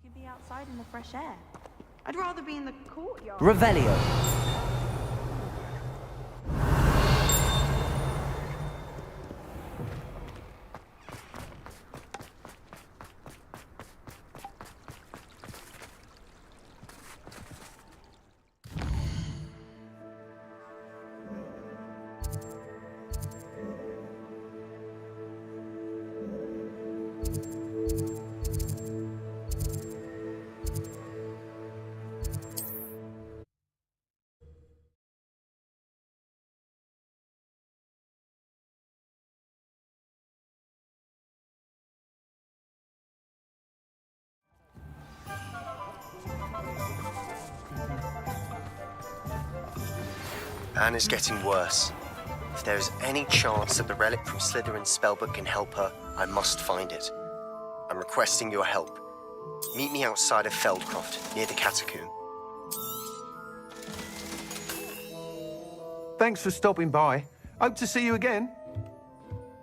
could be outside in the fresh air. I'd rather be in the courtyard. Revelio. Anne is getting worse. If there is any chance that the relic from Slytherin's spellbook can help her, I must find it. I'm requesting your help. Meet me outside of Feldcroft, near the catacomb. Thanks for stopping by. Hope to see you again.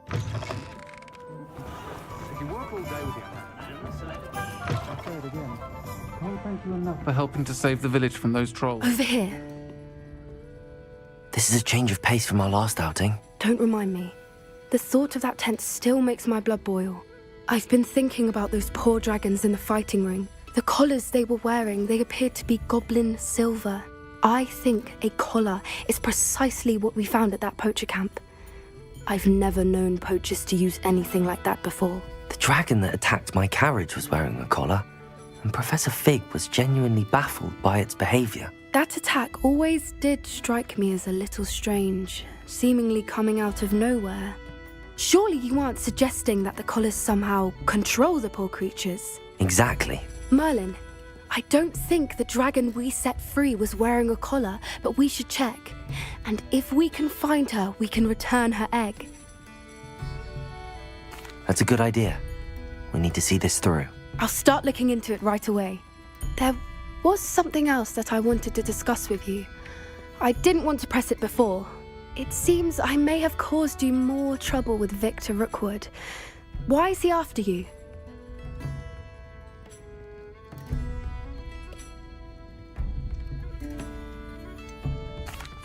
If you work all day with I'll say it again. Can't thank you enough For helping to save the village from those trolls. Over here. This is a change of pace from our last outing. Don't remind me. The thought of that tent still makes my blood boil. I've been thinking about those poor dragons in the fighting ring. The collars they were wearing, they appeared to be goblin silver. I think a collar is precisely what we found at that poacher camp. I've never known poachers to use anything like that before. The dragon that attacked my carriage was wearing a collar, and Professor Fig was genuinely baffled by its behavior. That attack always did strike me as a little strange, seemingly coming out of nowhere. Surely you aren't suggesting that the collars somehow control the poor creatures? Exactly. Merlin, I don't think the dragon we set free was wearing a collar, but we should check. And if we can find her, we can return her egg. That's a good idea. We need to see this through. I'll start looking into it right away. There was something else that I wanted to discuss with you. I didn't want to press it before. It seems I may have caused you more trouble with Victor Rookwood. Why is he after you?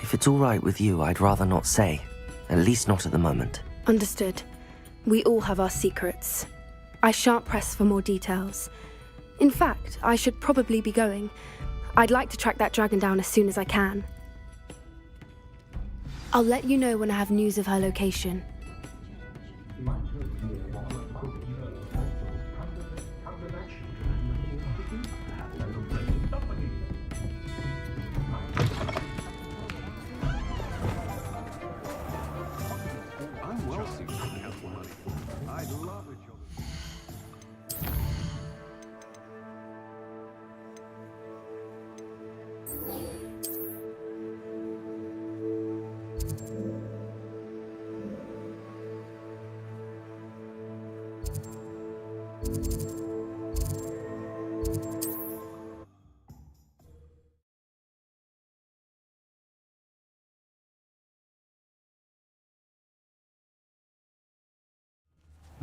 If it's all right with you, I'd rather not say. At least not at the moment. Understood. We all have our secrets. I shan't press for more details. In fact, I should probably be going. I'd like to track that dragon down as soon as I can. I'll let you know when I have news of her location. I'm well suited. I'd love a job.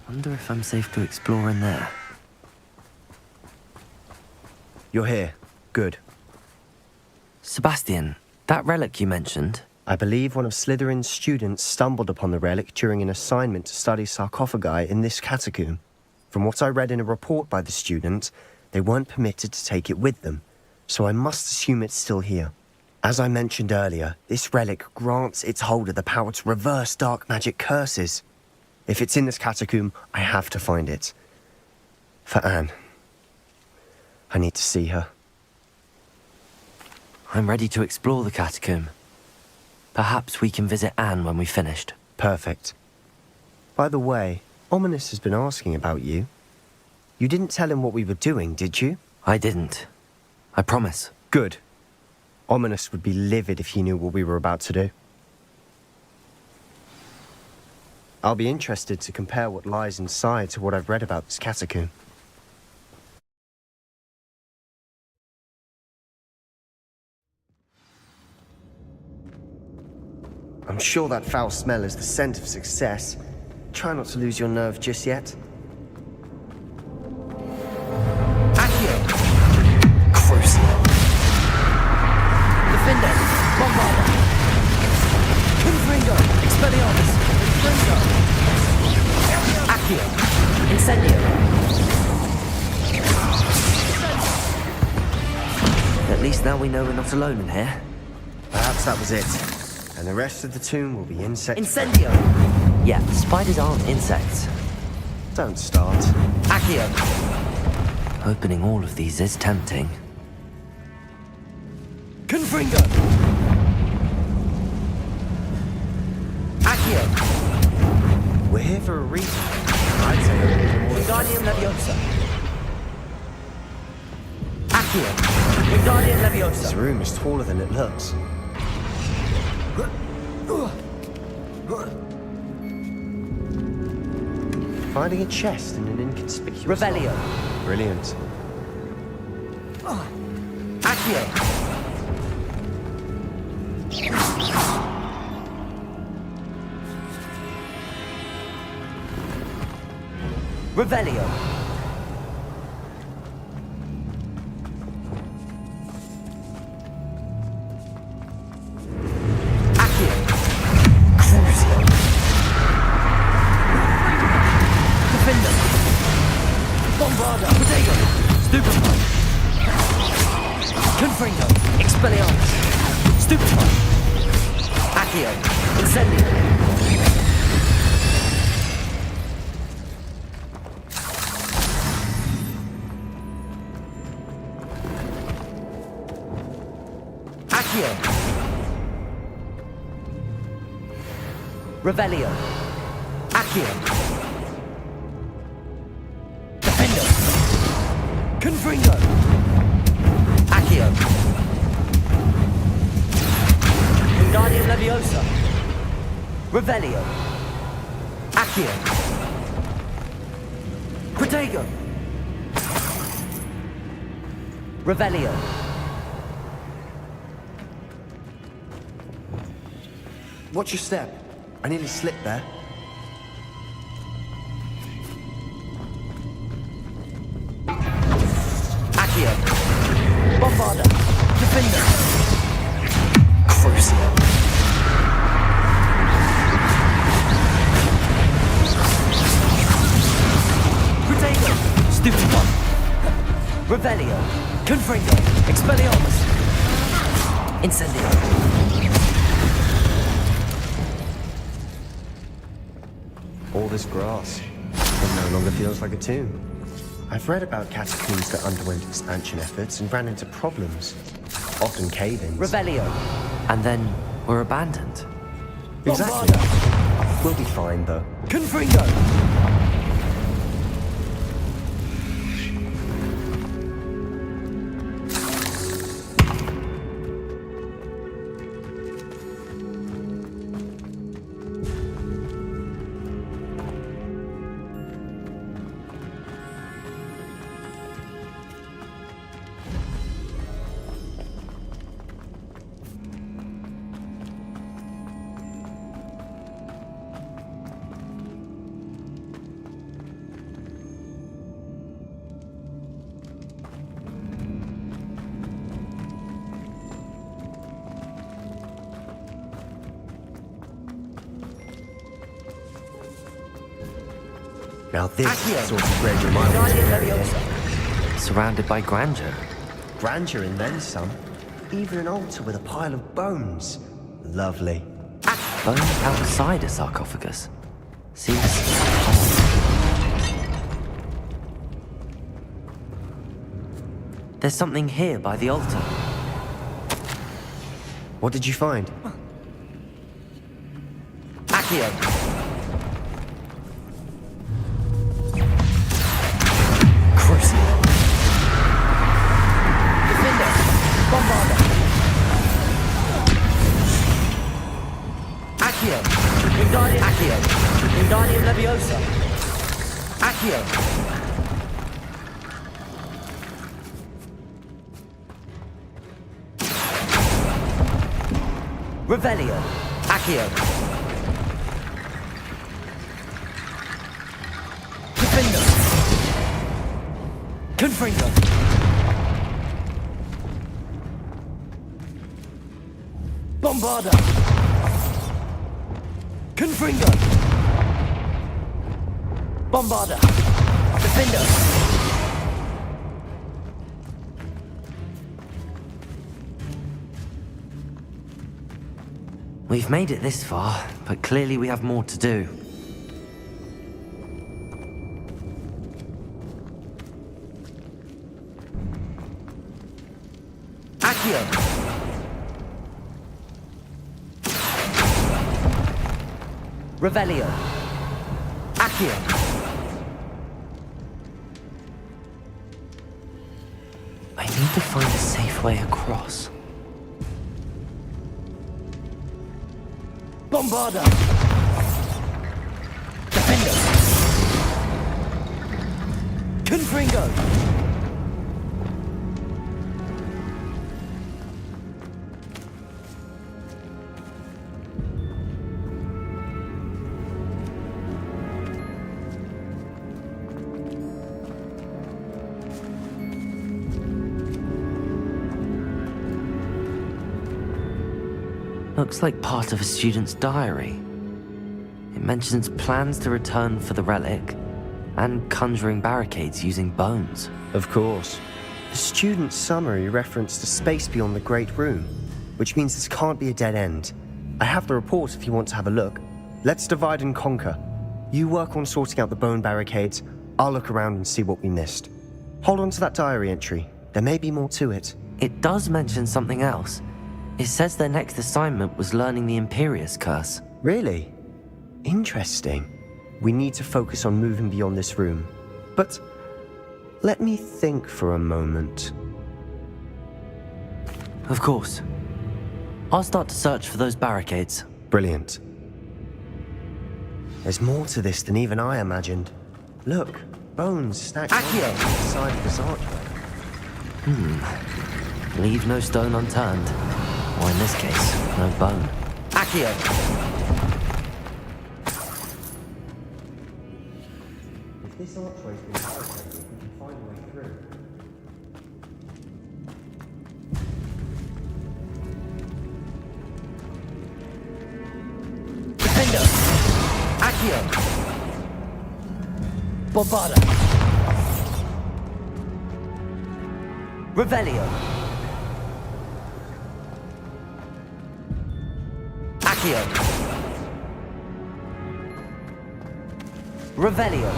Wonder if I'm safe to explore in there. You're here. Good. Sebastian, that relic you mentioned, I believe one of Slytherin's students stumbled upon the relic during an assignment to study sarcophagi in this catacomb. From what I read in a report by the student, they weren't permitted to take it with them, so I must assume it's still here. As I mentioned earlier, this relic grants its holder the power to reverse dark magic curses. If it's in this catacomb, I have to find it. For Anne. I need to see her. I'm ready to explore the catacomb. Perhaps we can visit Anne when we've finished. Perfect. By the way, Ominous has been asking about you. You didn't tell him what we were doing, did you? I didn't. I promise. Good. Ominous would be livid if he knew what we were about to do. I'll be interested to compare what lies inside to what I've read about this catacomb. I'm sure that foul smell is the scent of success. Try not to lose your nerve just yet. Accio! Incendio. At least now we know we're not alone in here. Perhaps that was it. And the rest of the tomb will be insect. Incendio! Yeah, spiders aren't insects. Don't start. Accio! Opening all of these is tempting. Confringo! Accio! We're here for a reason. I'd say Wingardium Leviosa! Accio! Wingardium this Leviosa! room is taller than it looks. Finding a chest in an inconspicuous Revelio! spot. Brilliant. Accio! Revelio! Accio! Crucio! Defender! Bombarda! Potato! Stupefy! Confringo! Expelliarmus! Stupefy! Accio! Incendio! Accio! Revelio! Accio! Defendo! Confringo! Accio! Wingardium Leviosa! Revelio! Accio! Protego! Revelio! Watch your step. I nearly slipped there. Accio! Bombarda! Defender! Crucio! Protego! Stupefy! Revelio! Confringo! Expelliarmus! Incendio! All this grass. It no longer feels like a tomb. I've read about catacombs that underwent expansion efforts and ran into problems. Often cave-ins. Revelio! And then were abandoned. Exactly. We'll be fine, though. Confringo! Now this Accio! sort of grandeur might want to Wingardium carry it. Leviosa! Surrounded by grandeur. Grandeur and then some. Even an altar with a pile of bones. Lovely. Bones outside a sarcophagus. Seems odd. There's something here by the altar. What did you find? Accio! Crucio! Defender! Bombarda! Accio! Wingardium Accio! Wingardium Leviosa! Accio! Revelio! Accio! Defender! Confringo! Bombarda! Confringo! Bombarda! Defender! We've made it this far, but clearly we have more to do. Accio! Revelio! Accio! I need to find a safe way across. Bombarda! Defender! Confringo! Looks like part of a student's diary. It mentions plans to return for the relic and conjuring barricades using bones. Of course. The student's summary referenced a space beyond the Great Room, which means this can't be a dead end. I have the report if you want to have a look. Let's divide and conquer. You work on sorting out the bone barricades, I'll look around and see what we missed. Hold on to that diary entry. There may be more to it. It does mention something else. It says their next assignment was learning the Imperius Curse. Really? Interesting. We need to focus on moving beyond this room. But let me think for a moment. Of course. I'll start to search for those barricades. Brilliant. There's more to this than even I imagined. Look, bones stacked on Accio! the side of this archway. Leave no stone unturned. Or in this case, no bone. Accio! If this archway's been barricaded, we can find a way through. Defender! Accio! Bombarda! Revelio! Accio! Revelio!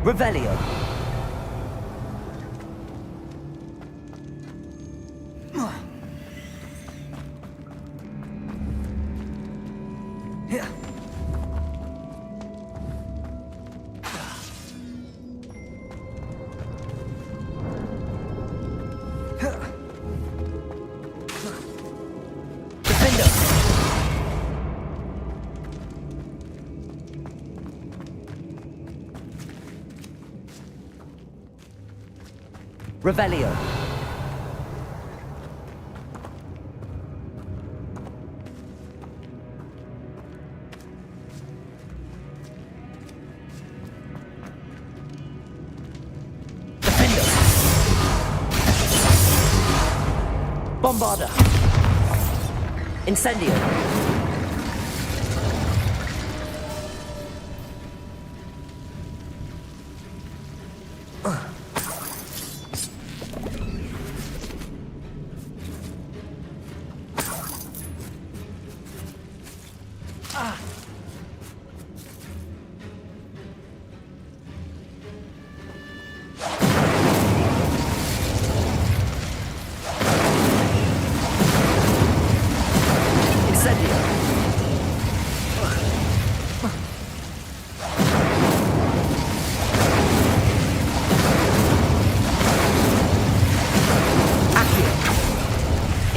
Revelio! Revelio! Defender! Bombarda! Incendio!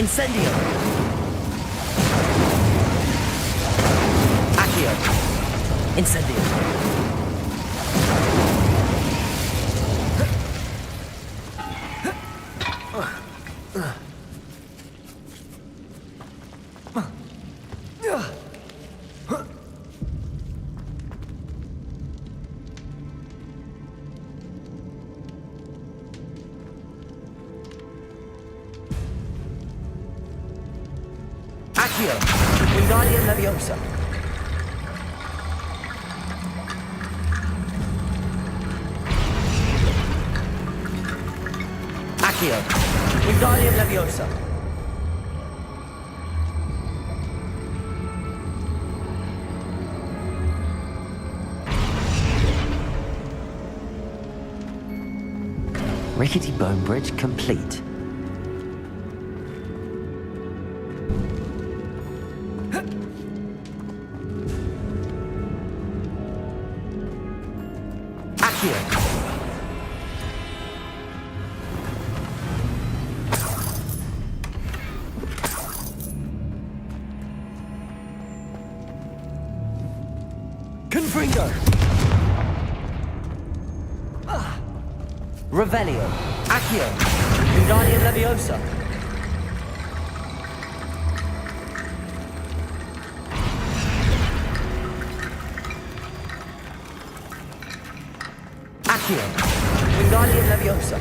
Incendio! Accio! Incendio! Accio, Wingardium Leviosa. Accio, Wingardium Leviosa. Rickety bone bridge complete. Accio. Confringo. Revelio. Accio. Wingardium Leviosa. Accio. Wingardium Leviosa.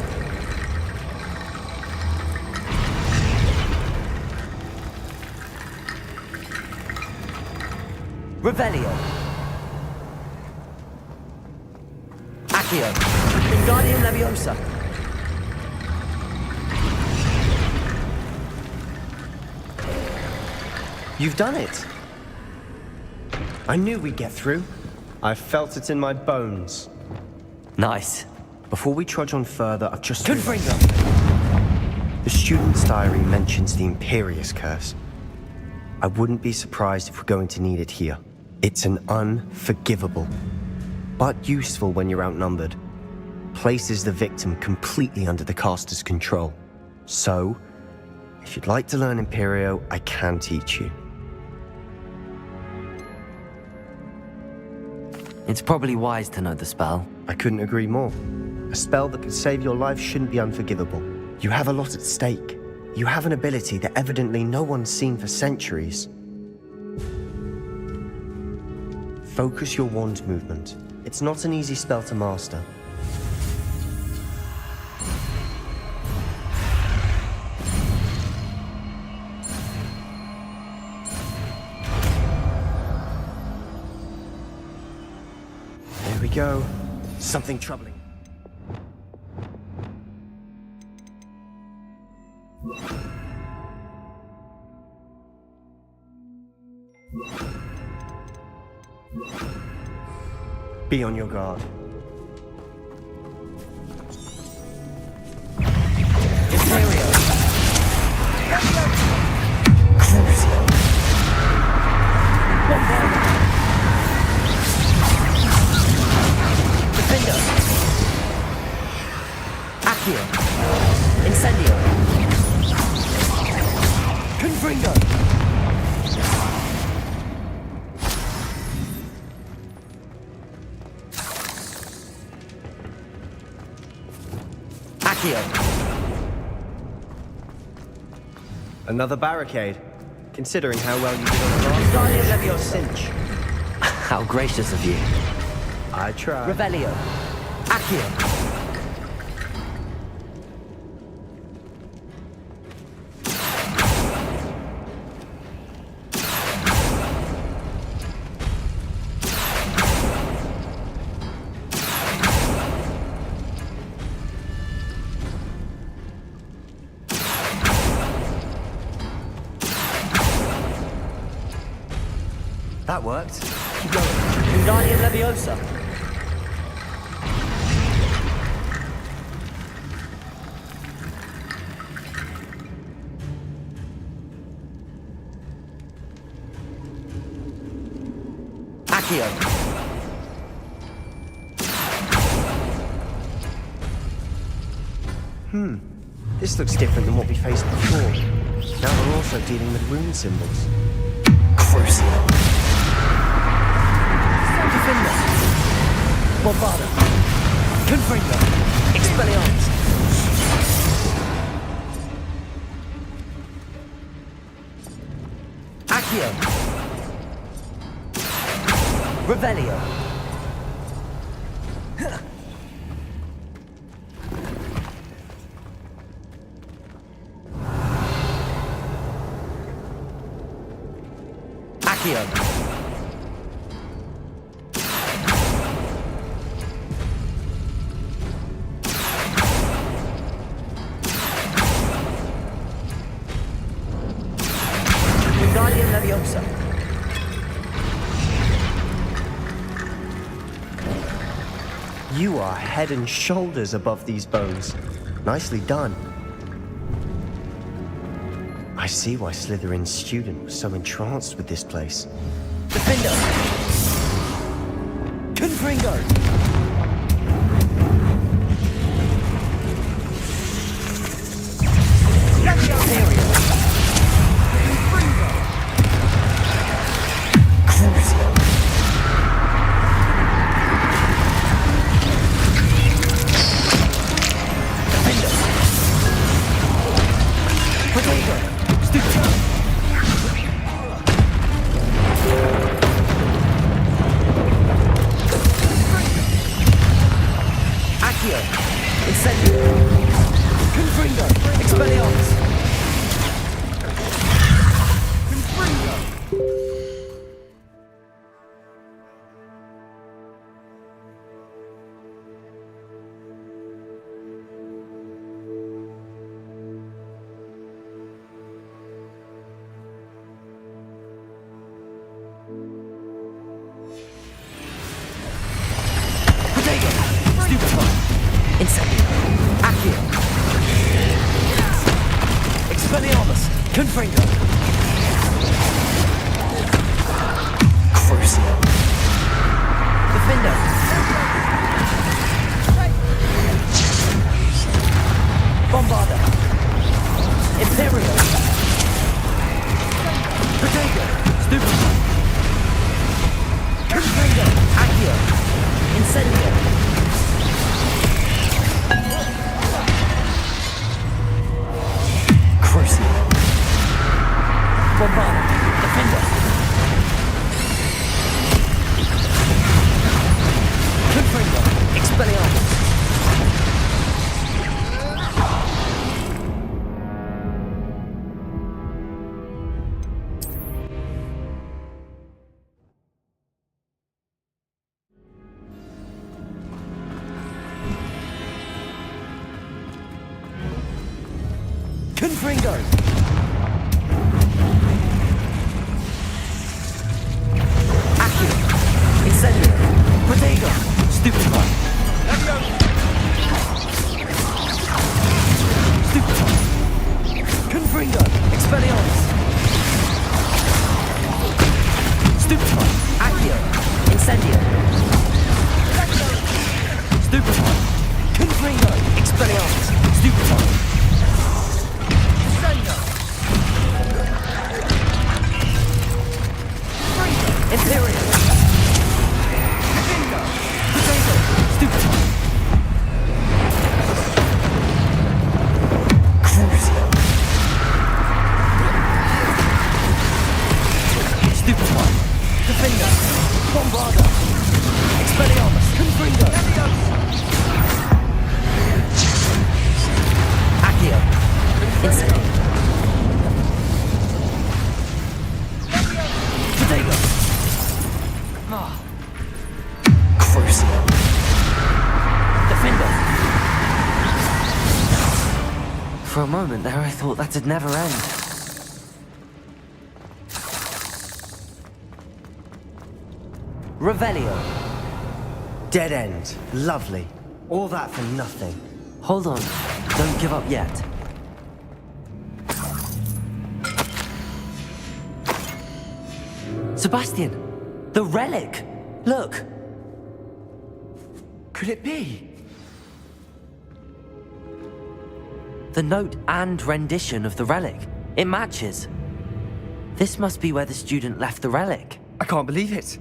Revelio. Accio. Wingardium Leviosa. You've done it. I knew we'd get through. I felt it in my bones. Nice. Before we trudge on further, I've just Confringo. The student's diary mentions the Imperious Curse. I wouldn't be surprised if we're going to need it here. It's an unforgivable, but useful when you're outnumbered. Places the victim completely under the caster's control. So, if you'd like to learn Imperio, I can teach you. It's probably wise to know the spell. I couldn't agree more. A spell that could save your life shouldn't be unforgivable. You have a lot at stake. You have an ability that evidently no one's seen for centuries. Focus your wand movement. It's not an easy spell to master. There we go. Something troubling. Be on your guard. Imperio. Crucio. Defender. Accio. Incendio. Confringo. Accio. Another barricade. Considering how well you did on the last Wingardium Leviosa. Cinch. How gracious of you. I tried. Revelio. Accio. That worked. Keep going. Wingardium Leviosa. Accio. This looks different than what we faced before. Now we're also dealing with rune symbols. Crucio. Defender. Bombarda. Confringo. Expelliarmus. Accio. Revelio. Accio. Leviosa. You are head and shoulders above these bones. Nicely done. I see why Slytherin's student was so entranced with this place. Defendo. Confringo. Leviosa. Confringo. Crucio. Defendo. Bombarda. Imperio. Protego. Stupefy. Confringo. Accio. Incendio. Crucio. Bombarda. Defender. Confringo. Expelliarmus. Confringo. Incendio. Protego. Stupefy. Stupefy. Confringo. Expelliarmus. Stupefy. Accio. Incendio. Stupefy. Confringo. Expelliarmus. Stupefy. Imperial. Potato. Stupefy. Crucio. Stupefy. Defender. Bombarda. Expelliarmus. Confringo. Accio. Incendio. Potato. Crucio. Defender. For a moment there, I thought that'd never end. Revelio. Dead end. Lovely. All that for nothing. Hold on. Don't give up yet. Sebastian! The relic! Look! Could it be? The note and rendition of the relic. It matches. This must be where the student left the relic. I can't believe it.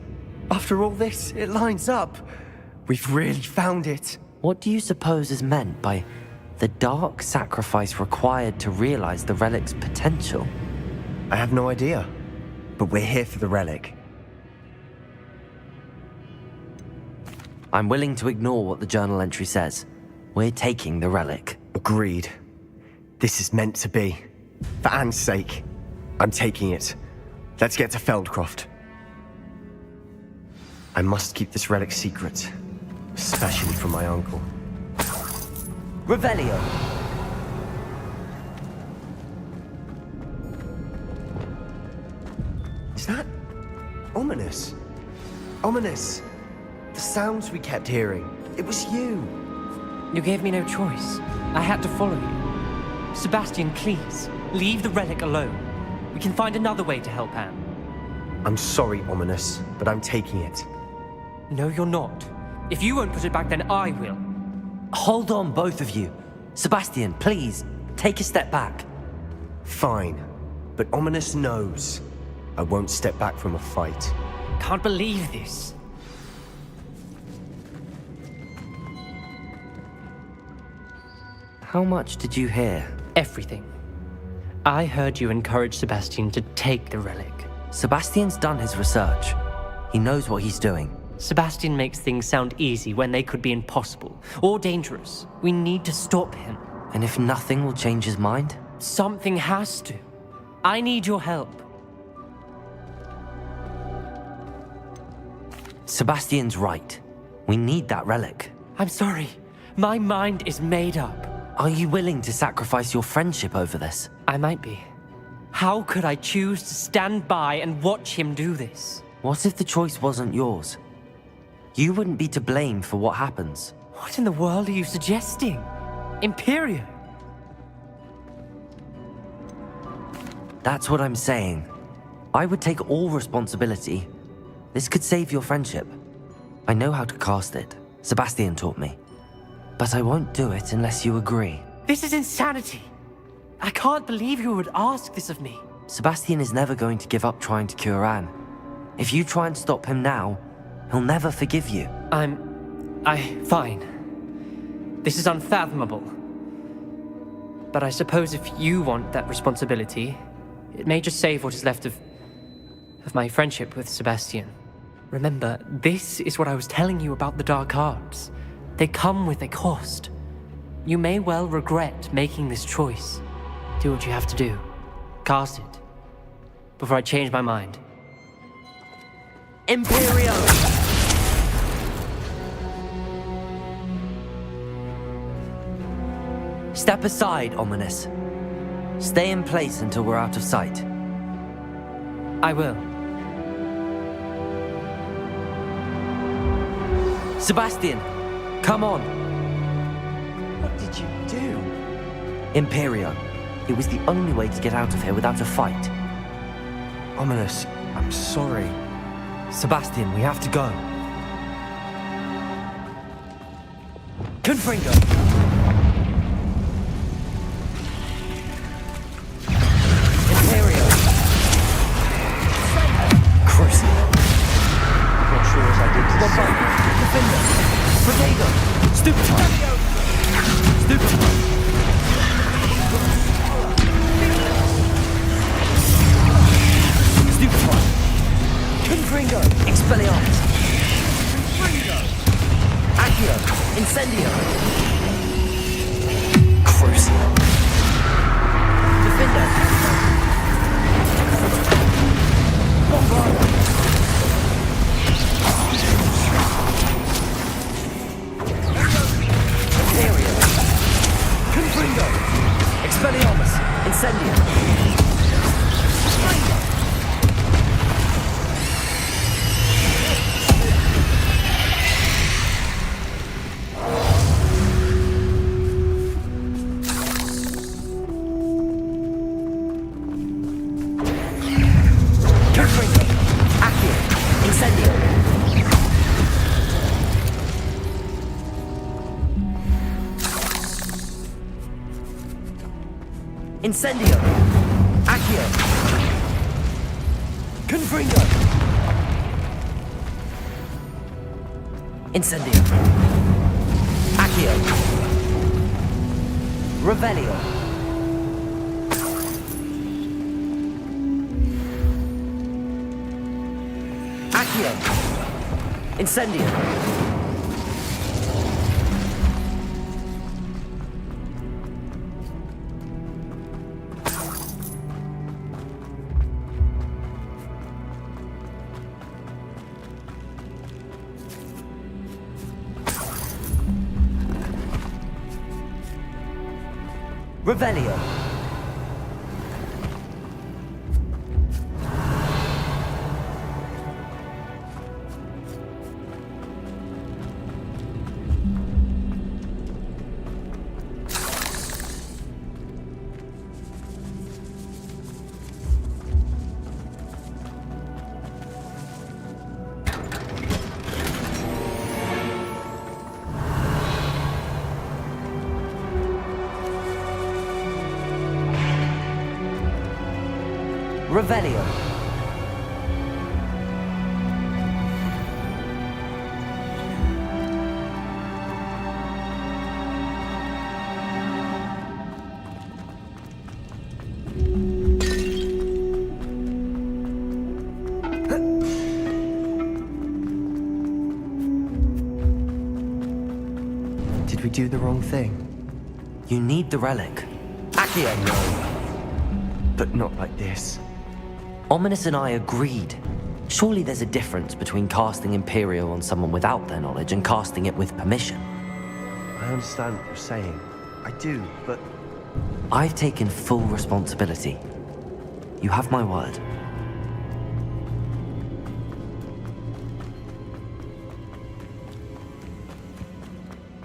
After all this, it lines up. We've really found it. What do you suppose is meant by the dark sacrifice required to realize the relic's potential? I have no idea. but we're here for the relic. I'm willing to ignore what the journal entry says. We're taking the relic. Agreed. This is meant to be. For Anne's sake, I'm taking it. Let's get to Feldcroft. I must keep this relic secret, especially from my uncle. Revelio! Is that ominous? Ominous! The sounds we kept hearing. It was you. You gave me no choice. I had to follow you. Sebastian, please, leave the relic alone. We can find another way to help Anne. I'm sorry, Ominous, but I'm taking it. No, you're not. If you won't put it back, then I will. Hold on, both of you. Sebastian, please, take a step back. Fine, but Ominous knows I won't step back from a fight. Can't believe this. How much did you hear? Everything. I heard you encourage Sebastian to take the relic. Sebastian's done his research. He knows what he's doing. Sebastian makes things sound easy when they could be impossible or dangerous. We need to stop him. And if nothing will change his mind? Something has to. I need your help. Sebastian's right. We need that relic. I'm sorry. My mind is made up. Are you willing to sacrifice your friendship over this? I might be. How could I choose to stand by and watch him do this? What if the choice wasn't yours? You wouldn't be to blame for what happens. What in the world are you suggesting? Imperio? That's what I'm saying. I would take all responsibility. This could save your friendship. I know how to cast it. Sebastian taught me. But I won't do it unless you agree. This is insanity. I can't believe you would ask this of me. Sebastian is never going to give up trying to cure Anne. If you try and stop him now, he'll never forgive you. Fine. This is unfathomable. But I suppose if you want that responsibility, it may just save what is left of my friendship with Sebastian. Remember, this is what I was telling you about the dark arts. They come with a cost. You may well regret making this choice. Do what you have to do. Cast it. Before I change my mind. Imperio! Step aside, Ominous. Stay in place until we're out of sight. I will. Sebastian, come on. What did you do? Imperio. It was the only way to get out of here without a fight. Ominous, I'm sorry. Sebastian, we have to go. Confringo! Imperio! Crucial. Not sure as I did to One bite. Defender! Potato! Stupefy! Stupefy! Stupefy! Confringo! Expelliarmus! Confringo! Accio! Incendio! Crucial. Defender! Bombarda! Imperio! Confringo! Expelliarmus! Incendio! Confringo! Accio! Incendio! Incendio! Accio! Confringo! Incendio! Accio! Revelio! Accio! Incendio! Revelio! Revelio. Did we do the wrong thing? You need the relic. Accio! No. But not like this. Ominous and I agreed. Surely there's a difference between casting Imperial on someone without their knowledge and casting it with permission. I understand what you're saying. I do, but I've taken full responsibility. You have my word.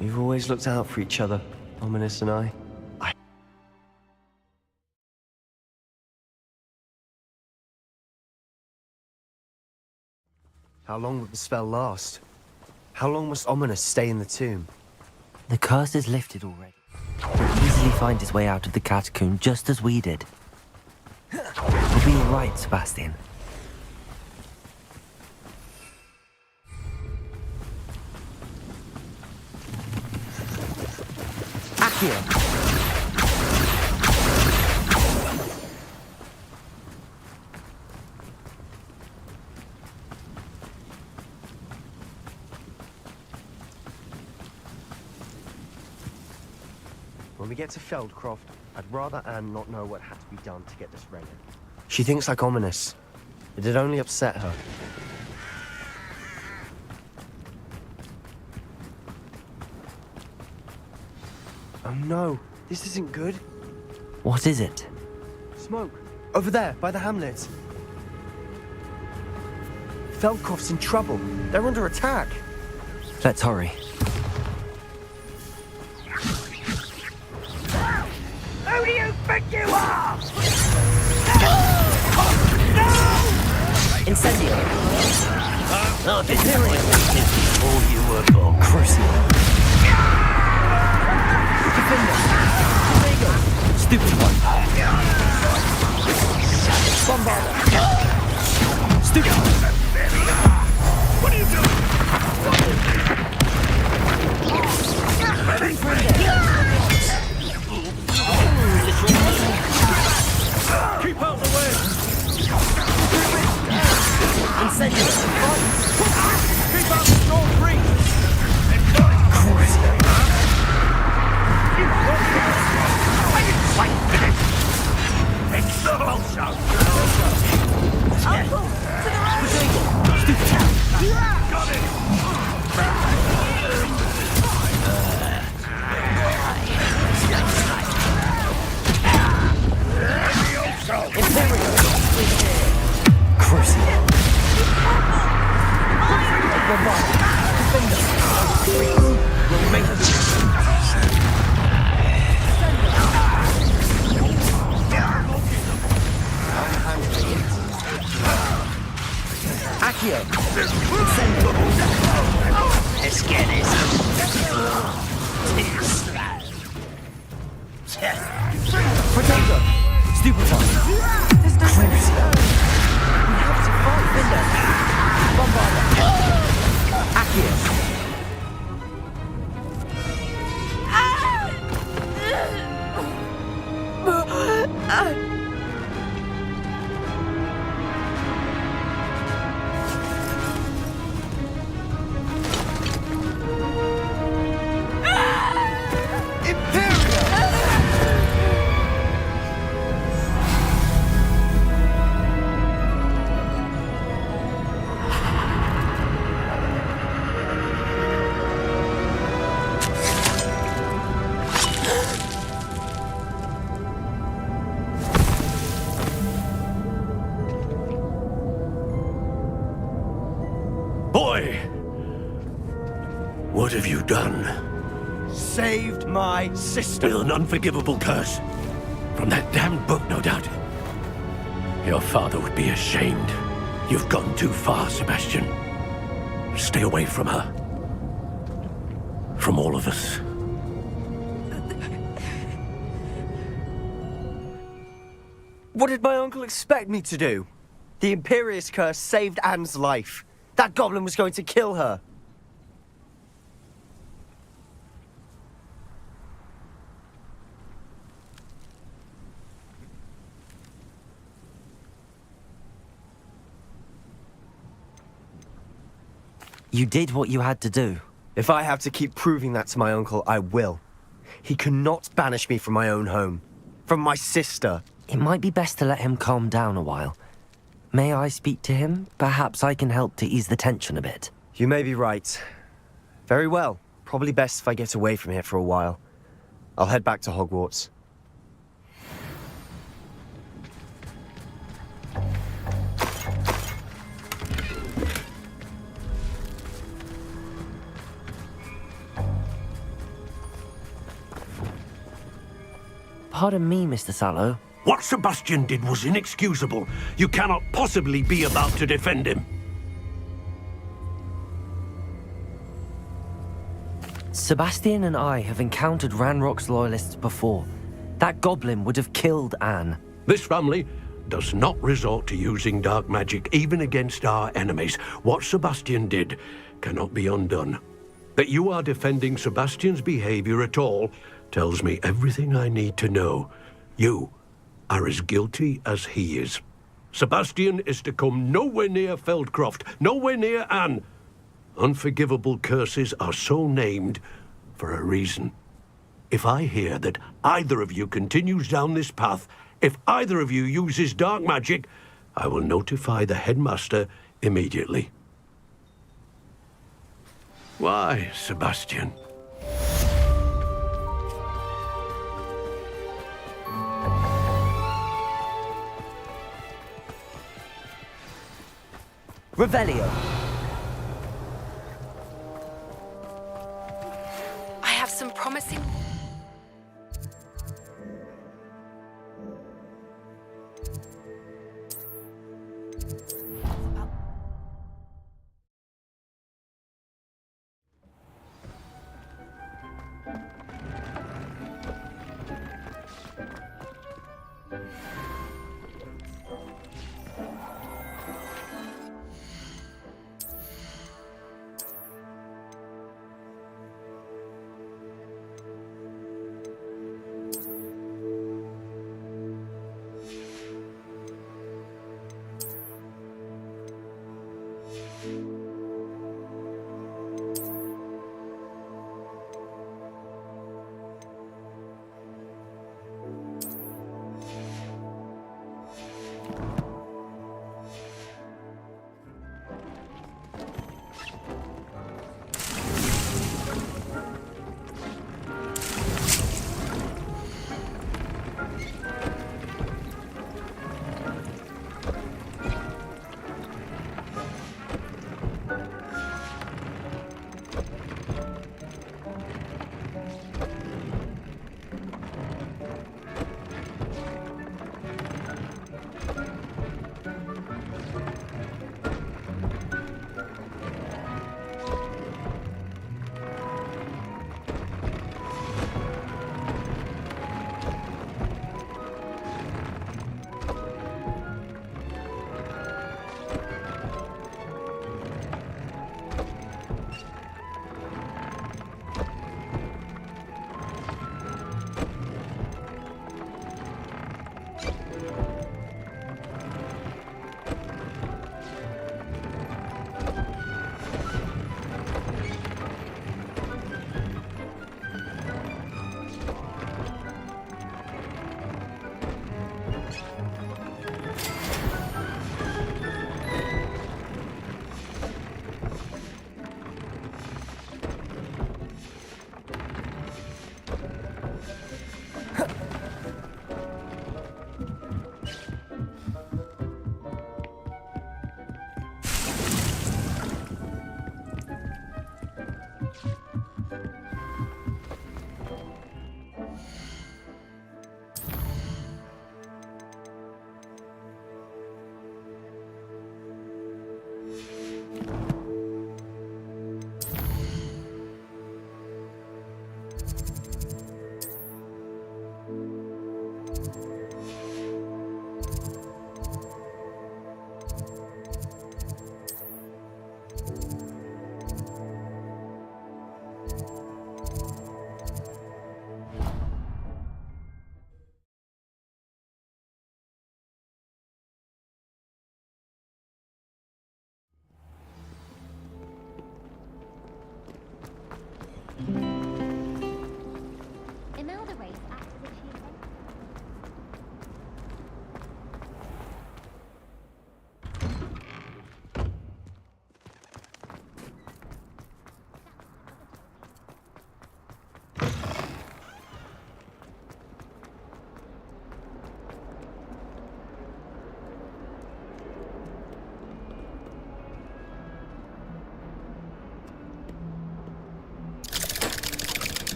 we've always looked out for each other, Ominous and I. How long would the spell last? How long must Ominous stay in the tomb? The curse is lifted already. He'll easily find his way out of the catacomb just as we did. We'll be all right, Sebastian. Accio! When we get to Feldcroft, I'd rather Anne not know what had to be done to get this relic. She thinks like Ominous. It'd only upset her. Oh no, this isn't good. What is it? Smoke. Over there, by the hamlet. Feldcroft's in trouble. They're under attack. Let's hurry. Who do you think you are? Incendio! Oh, this is all you were for. Crucible! Stupid one. Bombarder! Stupid. What are you doing? Keep out the way! Incendio! Keep out the storm free! It's the whole show! Uncle! To the right! Got it! Imperial! Crucible! We'll make it. Accio! Let's get this. Protector! Stupefy! There's no Crucible! We have to fight Vinder! Bombarder! Accio! have you done? Saved my sister. With an unforgivable curse. From that damned book, no doubt. Your father would be ashamed. You've gone too far, Sebastian. Stay away from her. From all of us. What did my uncle expect me to do? The Imperious curse saved Anne's life. That goblin was going to kill her. You did what you had to do. If I have to keep proving that to my uncle, I will. He cannot banish me from my own home. From my sister. It might be best to let him calm down a while. May I speak to him? Perhaps I can help to ease the tension a bit. You may be right. Very well. Probably best if I get away from here for a while. I'll head back to Hogwarts. Pardon me, Mr. Sallow. What Sebastian did was inexcusable. You cannot possibly be about to defend him. Sebastian and I have encountered Ranrock's loyalists before. That goblin would have killed Anne. This family does not resort to using dark magic even against our enemies. What Sebastian did cannot be undone. That you are defending Sebastian's behavior at all tells me everything I need to know. You are as guilty as he is. Sebastian is to come nowhere near Feldcroft, nowhere near Anne. Unforgivable curses are so named for a reason. If I hear that either of you continues down this path, if either of you uses dark magic, I will notify the headmaster immediately. Why, Sebastian? Revelio. I have some promising...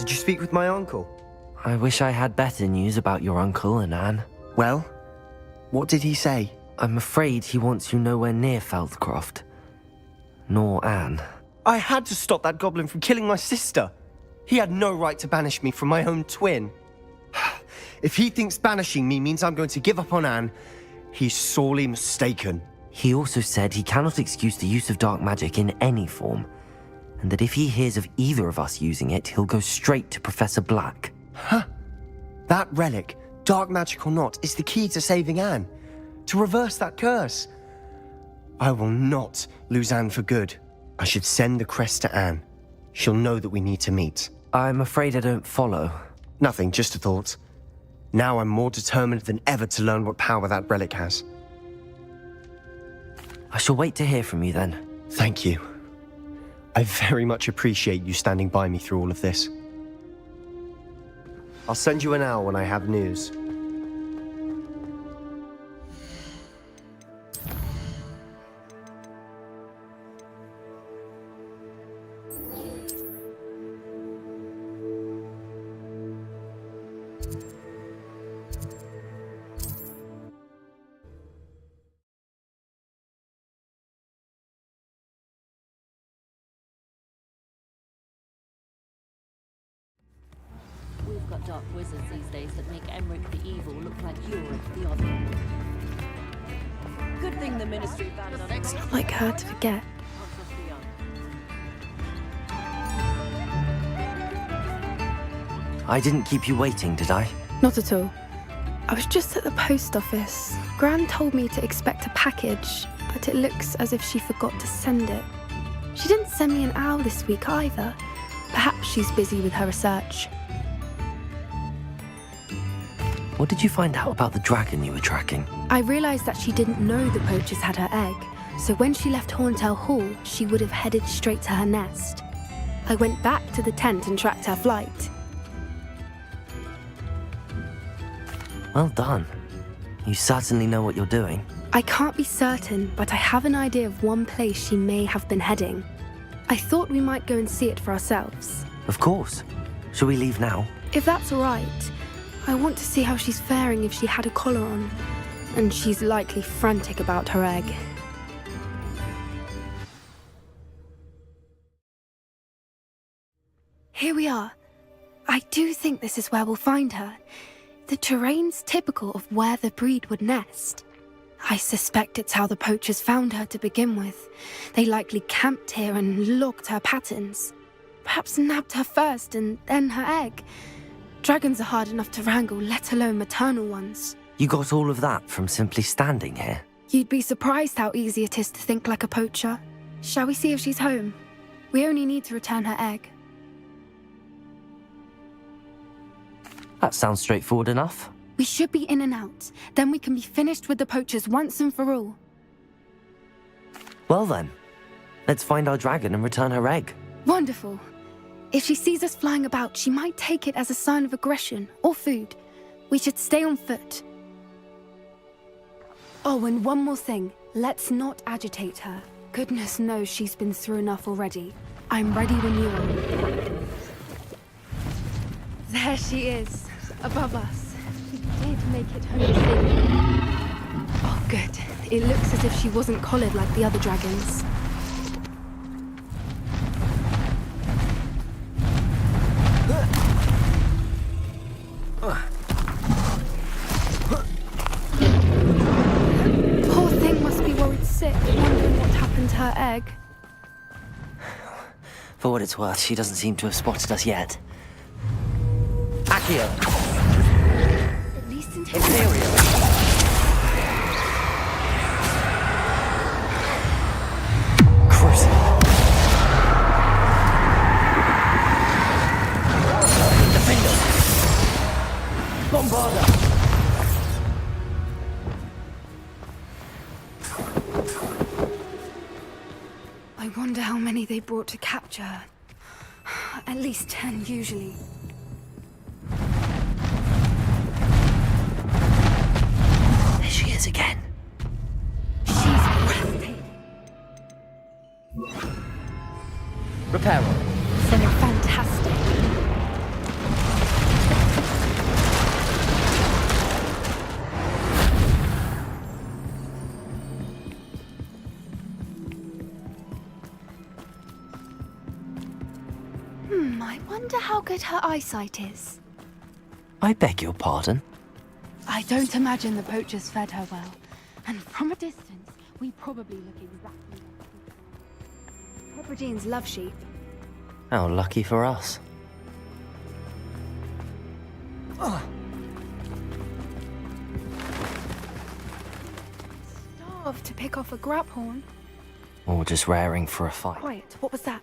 Did you speak with my uncle? I wish I had better news about your uncle and Anne. Well, what did he say? I'm afraid he wants you nowhere near Feldcroft. Nor Anne. I had to stop that goblin from killing my sister. He had no right to banish me from my own twin. If he thinks banishing me means I'm going to give up on Anne, he's sorely mistaken. He also said he cannot excuse the use of dark magic in any form, and that if he hears of either of us using it, he'll go straight to Professor Black. Huh? That relic, dark magic or not, is the key to saving Anne. To reverse that curse. I will not lose Anne for good. I should send the crest to Anne. She'll know that we need to meet. I'm afraid I don't follow. Nothing, just a thought. Now I'm more determined than ever to learn what power that relic has. I shall wait to hear from you then. Thank you. I very much appreciate you standing by me through all of this. I'll send you an owl when I have news. We've got dark wizards these days that make Emmerich the Evil look like Ulrich the Other. Good thing the Ministry banned on It's not like her to forget. I didn't keep you waiting, did I? Not at all. I was just at the post office. Gran told me to expect a package, but it looks as if she forgot to send it. She didn't send me an owl this week either. Perhaps she's busy with her research. What did you find out about the dragon you were tracking? I realised that she didn't know the poachers had her egg, so when she left Horntail Hall, she would have headed straight to her nest. I went back to the tent and tracked her flight. Well done. You certainly know what you're doing. I can't be certain, but I have an idea of one place she may have been heading. I thought we might go and see it for ourselves. Of course. Shall we leave now? If that's all right. I want to see how she's faring if she had a collar on. And she's likely frantic about her egg. Here we are. I do think this is where we'll find her. The terrain's typical of where the breed would nest. I suspect it's how the poachers found her to begin with. They likely camped here and logged her patterns. Perhaps nabbed her first and then her egg. Dragons are hard enough to wrangle, let alone maternal ones. You got all of that from simply standing here? You'd be surprised how easy it is to think like a poacher. Shall we see if she's home? We only need to return her egg. That sounds straightforward enough. We should be in and out. Then we can be finished with the poachers once and for all. Well then, let's find our dragon and return her egg. Wonderful. If she sees us flying about, she might take it as a sign of aggression or food. We should stay on foot. Oh, and one more thing. Let's not agitate her. Goodness knows she's been through enough already. I'm ready when you are. There she is, above us. She did make it home safely. Oh, good. It looks as if she wasn't collared like the other dragons. Poor thing must be worried sick, wondering what happened to her egg. For what it's worth, she doesn't seem to have spotted us yet. Accio! At least in Imperial! Crucible! Defender! Bombarder! I wonder how many they brought to capture her. At least 10 usually. There she is again. She's breathtaking. Reparo. So fantastic. good her eyesight is? I beg your pardon? I don't imagine the poachers fed her well. And from a distance, we probably look exactly like Hebrideans love sheep. How lucky for us. Starved to pick off a graphorn. Or just raring for a fight. Quiet, what was that?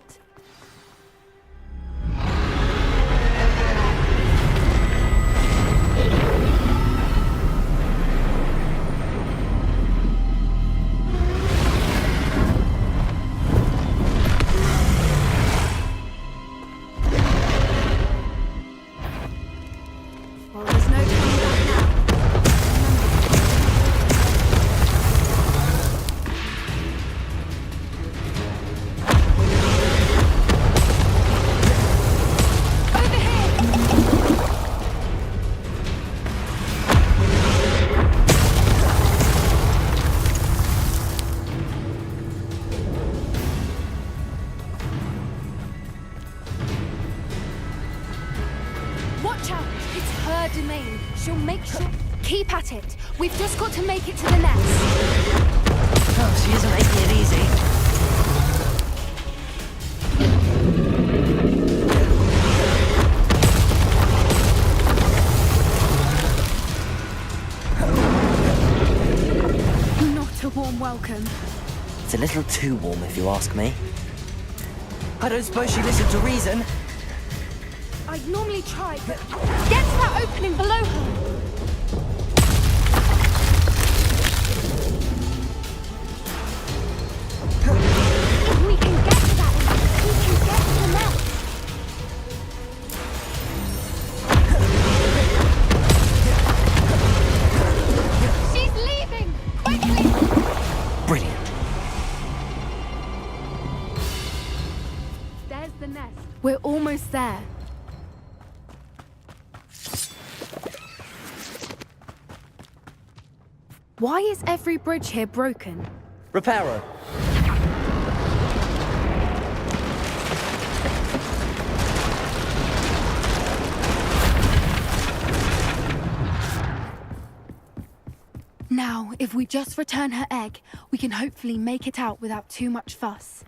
Well, there's no turning back now. Over here! Watch out! It's her domain. She'll make sure. Keep at it. We've just got to make it to the nest. Oh, she isn't making it easy. Not a warm welcome. It's a little too warm, if you ask me. I don't suppose she listened to reason. I'd normally try, but get to that opening below her. If we can get to that one, we can get to the nest. She's leaving! Quickly! Brilliant. There's the nest. We're almost there. Why is every bridge here broken? Reparo. Now, if we just return her egg, we can hopefully make it out without too much fuss.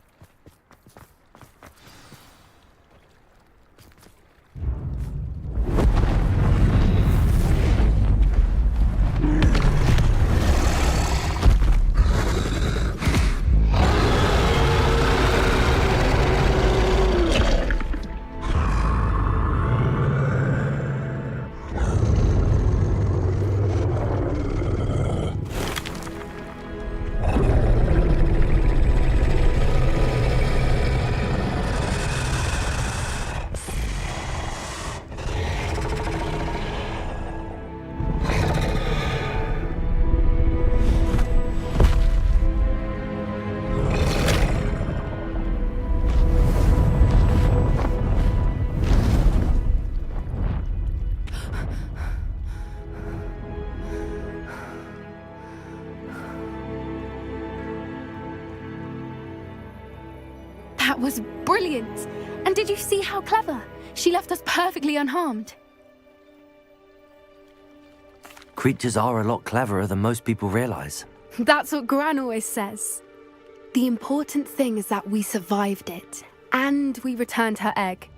That was brilliant! And did you see how clever? She left us perfectly unharmed. Creatures are a lot cleverer than most people realize. That's what Gran always says. The important thing is that we survived it, and we returned her egg.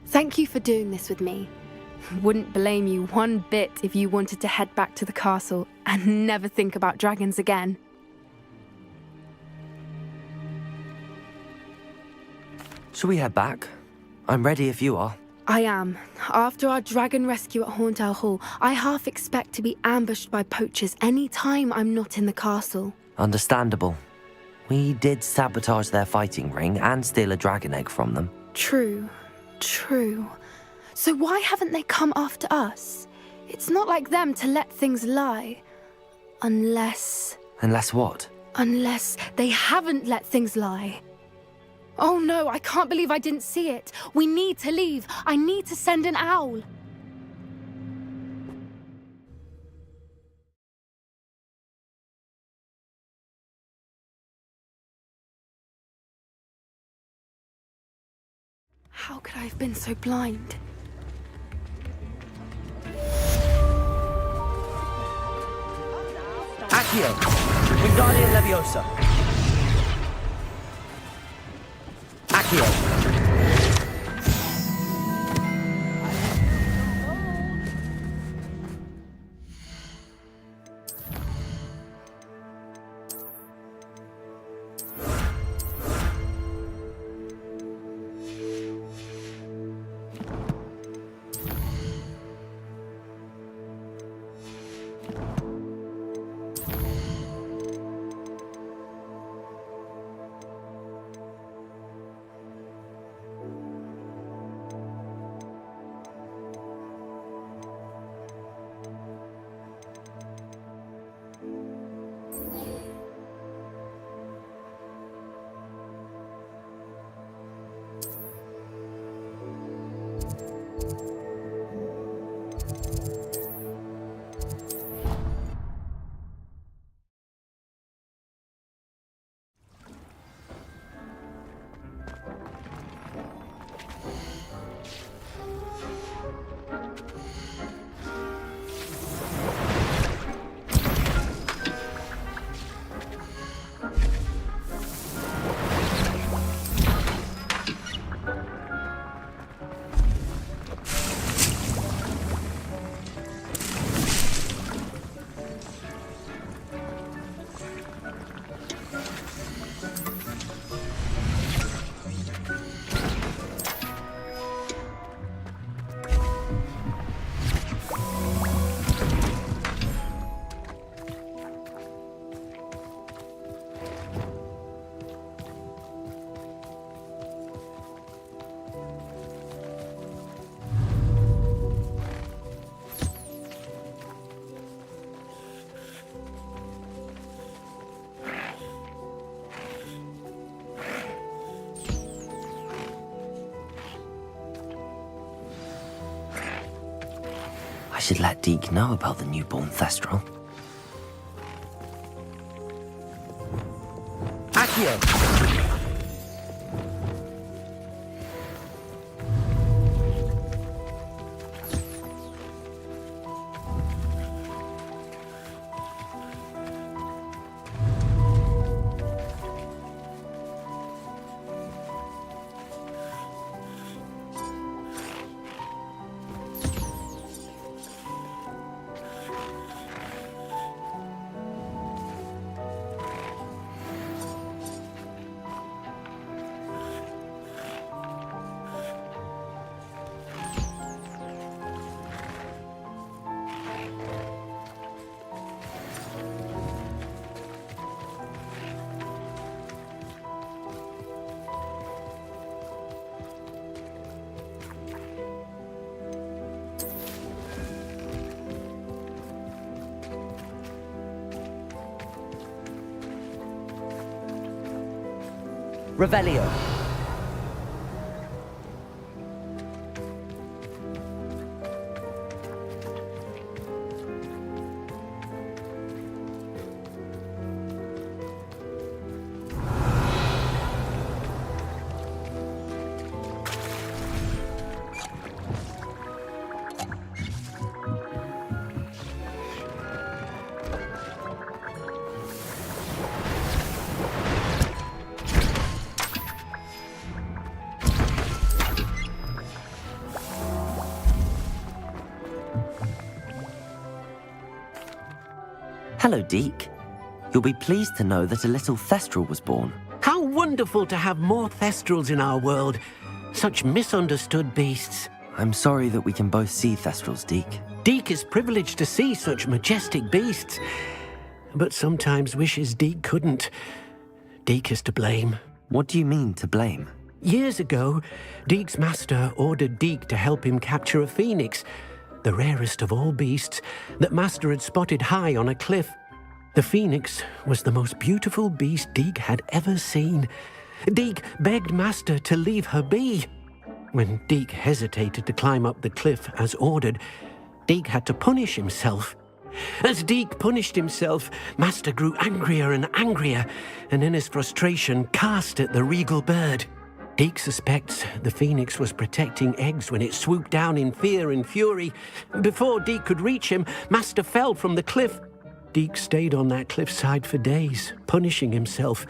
Thank you for doing this with me. Wouldn't blame you one bit if you wanted to head back to the castle and never think about dragons again. Shall we head back? I'm ready if you are. I am. After our dragon rescue at Hauntel Hall, I half expect to be ambushed by poachers any time I'm not in the castle. Understandable. We did sabotage their fighting ring and steal a dragon egg from them. True. So why haven't they come after us? It's not like them to let things lie. Unless what? Unless they haven't let things lie. Oh no, I can't believe I didn't see it. We need to leave. I need to send an owl. How could I have been so blind? Accio! Wingardium Leviosa! Accio! I should let Deke know about the newborn Thestral. Accio! Revelio. Hello, Deke. You'll be pleased to know that a little Thestral was born. How wonderful to have more Thestrals in our world. Such misunderstood beasts. I'm sorry that we can both see Thestrals, Deke. Deke is privileged to see such majestic beasts, but sometimes wishes Deke couldn't. Deke is to blame. What do you mean, to blame? Years ago, Deke's master ordered Deke to help him capture a phoenix, the rarest of all beasts, that master had spotted high on a cliff. The phoenix was the most beautiful beast Deke had ever seen. Deke begged master to leave her be. When Deke hesitated to climb up the cliff as ordered, Deke had to punish himself. As Deke punished himself, master grew angrier and angrier, and in his frustration cast at the regal bird. Deke suspects the phoenix was protecting eggs when it swooped down in fear and fury. Before Deke could reach him, master fell from the cliff. Deke stayed on that cliffside for days, punishing himself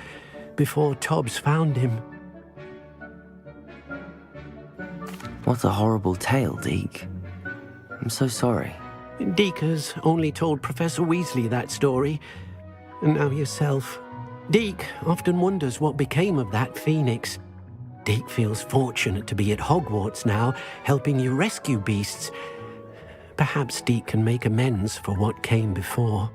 before Tobbs found him. What a horrible tale, Deke. I'm so sorry. Deke has only told Professor Weasley that story, and now yourself. Deke often wonders what became of that phoenix. Deke feels fortunate to be at Hogwarts now, helping you rescue beasts. Perhaps Deke can make amends for what came before.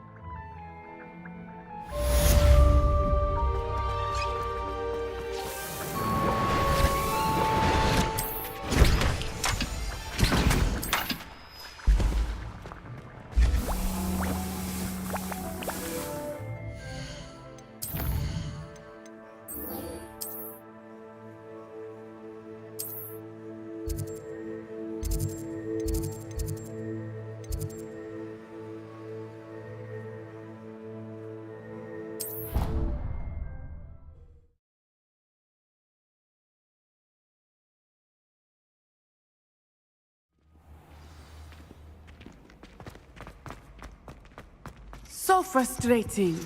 So frustrating.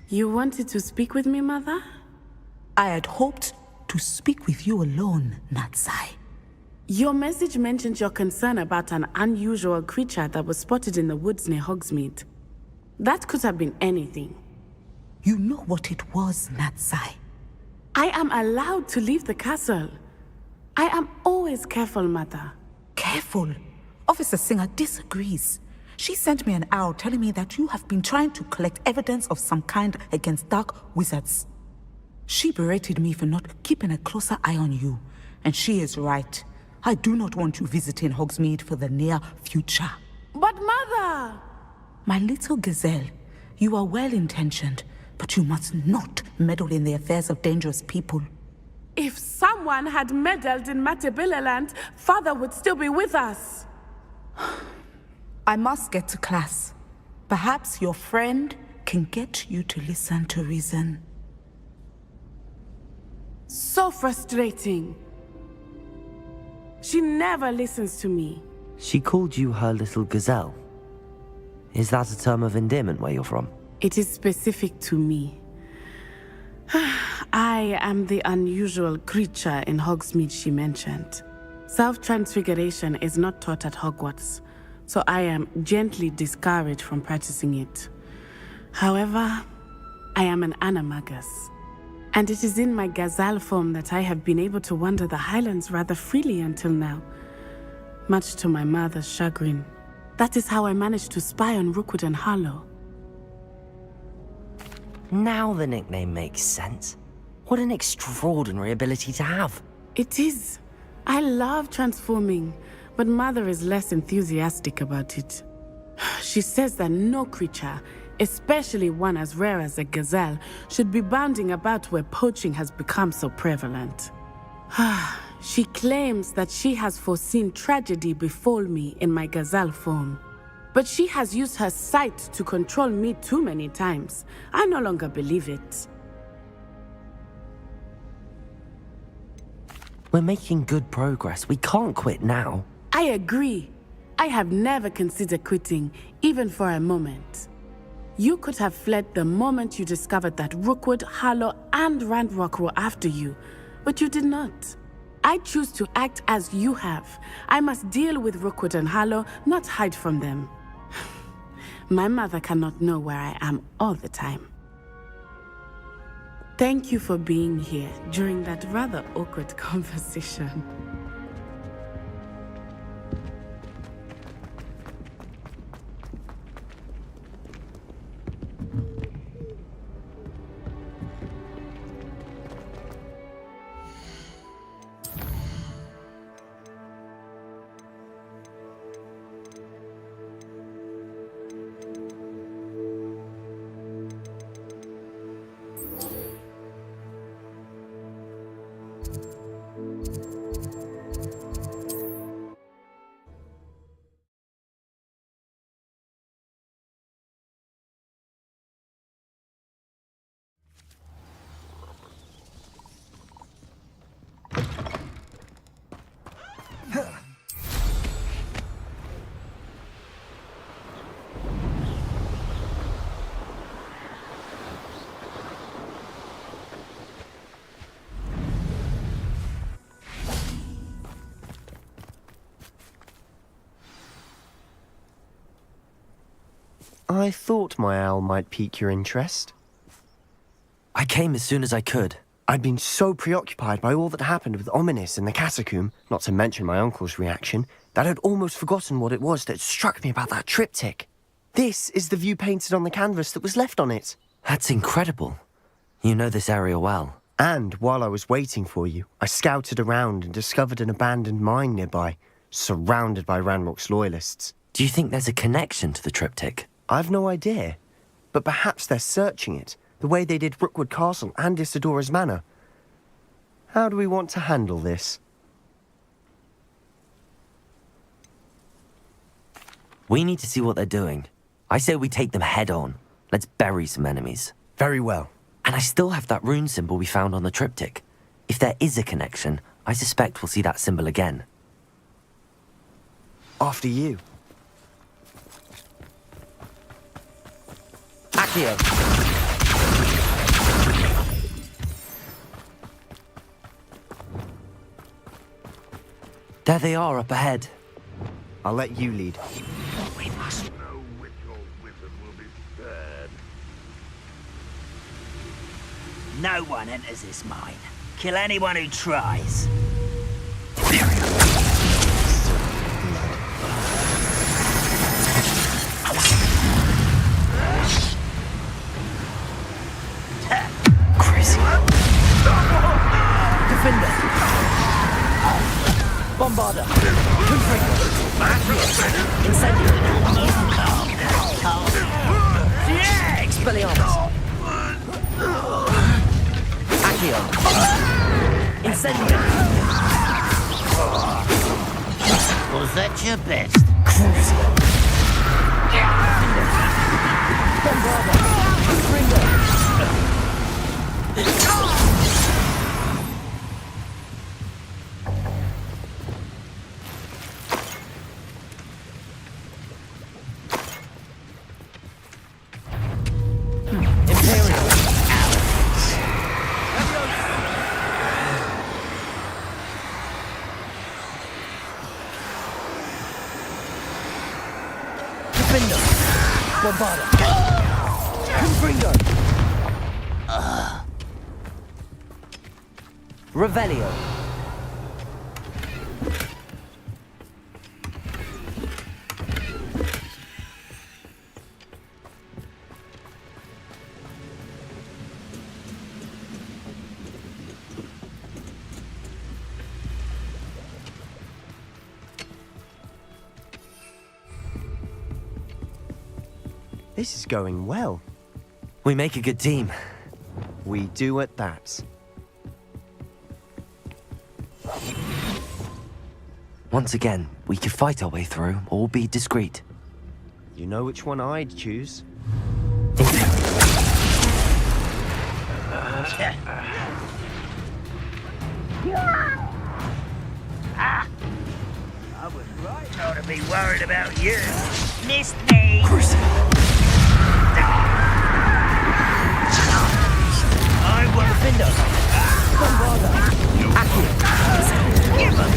You wanted to speak with me, Mother? I had hoped to speak with you alone, Natsai. Your message mentioned your concern about an unusual creature that was spotted in the woods near Hogsmeade. That could have been anything. You know what it was, Natsai. I am allowed to leave the castle. I am always careful, Mother. Careful? Officer Singer disagrees. She sent me an owl telling me that you have been trying to collect evidence of some kind against dark wizards. She berated me for not keeping a closer eye on you, and she is right. I do not want you visiting Hogsmeade for the near future. But Mother! My little gazelle, you are well-intentioned, but you must not meddle in the affairs of dangerous people. If someone had meddled in Matabeleland, Father would still be with us. I must get to class. Perhaps your friend can get you to listen to reason. So frustrating. She never listens to me. She called you her little gazelle. Is that a term of endearment where you're from? It is specific to me. I am the unusual creature in Hogsmeade she mentioned. Self-transfiguration is not taught at Hogwarts, so I am gently discouraged from practicing it. However, I am an animagus, and it is in my gazelle form that I have been able to wander the Highlands rather freely until now, much to my mother's chagrin. That is how I managed to spy on Rookwood and Harlow. Now the nickname makes sense. What an extraordinary ability to have. It is. I love transforming, but Mother is less enthusiastic about it. She says that no creature, especially one as rare as a gazelle, should be bounding about where poaching has become so prevalent. She claims that she has foreseen tragedy befall me in my gazelle form. But she has used her sight to control me too many times. I no longer believe it. We're making good progress. We can't quit now. I agree. I have never considered quitting, even for a moment. You could have fled the moment you discovered that Rookwood, Harlow, and Ranrock were after you, but you did not. I choose to act as you have. I must deal with Rookwood and Harlow, not hide from them. My mother cannot know where I am all the time. Thank you for being here during that rather awkward conversation. I thought my owl might pique your interest. I came as soon as I could. I'd been so preoccupied by all that happened with Ominis in the catacomb, not to mention my uncle's reaction, that I'd almost forgotten what it was that struck me about that triptych. This is the view painted on the canvas that was left on it. That's incredible. You know this area well. And while I was waiting for you, I scouted around and discovered an abandoned mine nearby, surrounded by Ranrock's loyalists. Do you think there's a connection to the triptych? I've no idea, but perhaps they're searching it, the way they did Rookwood Castle and Isidora's Manor. How do we want to handle this? We need to see what they're doing. I say we take them head on. Let's bury some enemies. Very well. And I still have that rune symbol we found on the triptych. If there is a connection, I suspect we'll see that symbol again. After you. Accio. There they are up ahead. I'll let you lead. We must know when your wisdom will be spared. No one enters this mine. Kill anyone who tries. Crazy. Defender. Bombarder. Incendio. Yeah! Expelliarmus. Accio. Incendio. Was that your best? Bombarder. Ringo. Bombarder. Confringo. Revelio. This is going well. We make a good team. We do at that. Once again, we could fight our way through or be discreet. You know which one I'd choose. I was right not to be worried about you. Missed me. I will defender. Bombarder. Accio. Give us.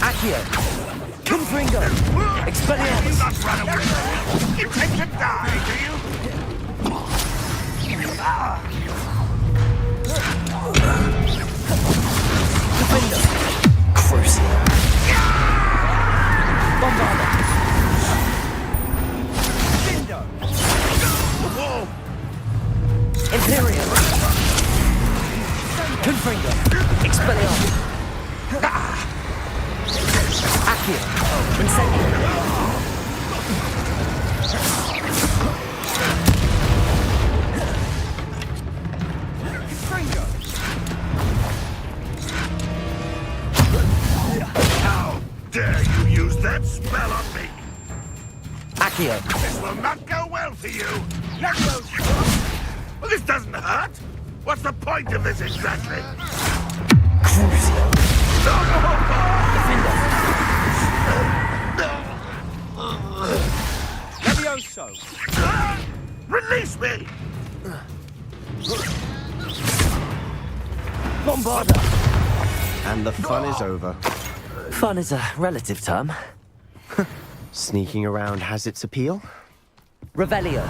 Accio. Confringo. Expelliarmus. You not run away. You intend to die, do you? Defender. Crucial. Bombarder. Imperium. Confringo. Expelliarmus. Accio. Incendio. How dare you use that spell on me? Accio. This will not go well for you. Well, this doesn't hurt. What's the point of this exactly? Crucial. Defender. Levioso. Release me! Bombarder. And the fun is over. Fun is a relative term. Sneaking around has its appeal. Revelio.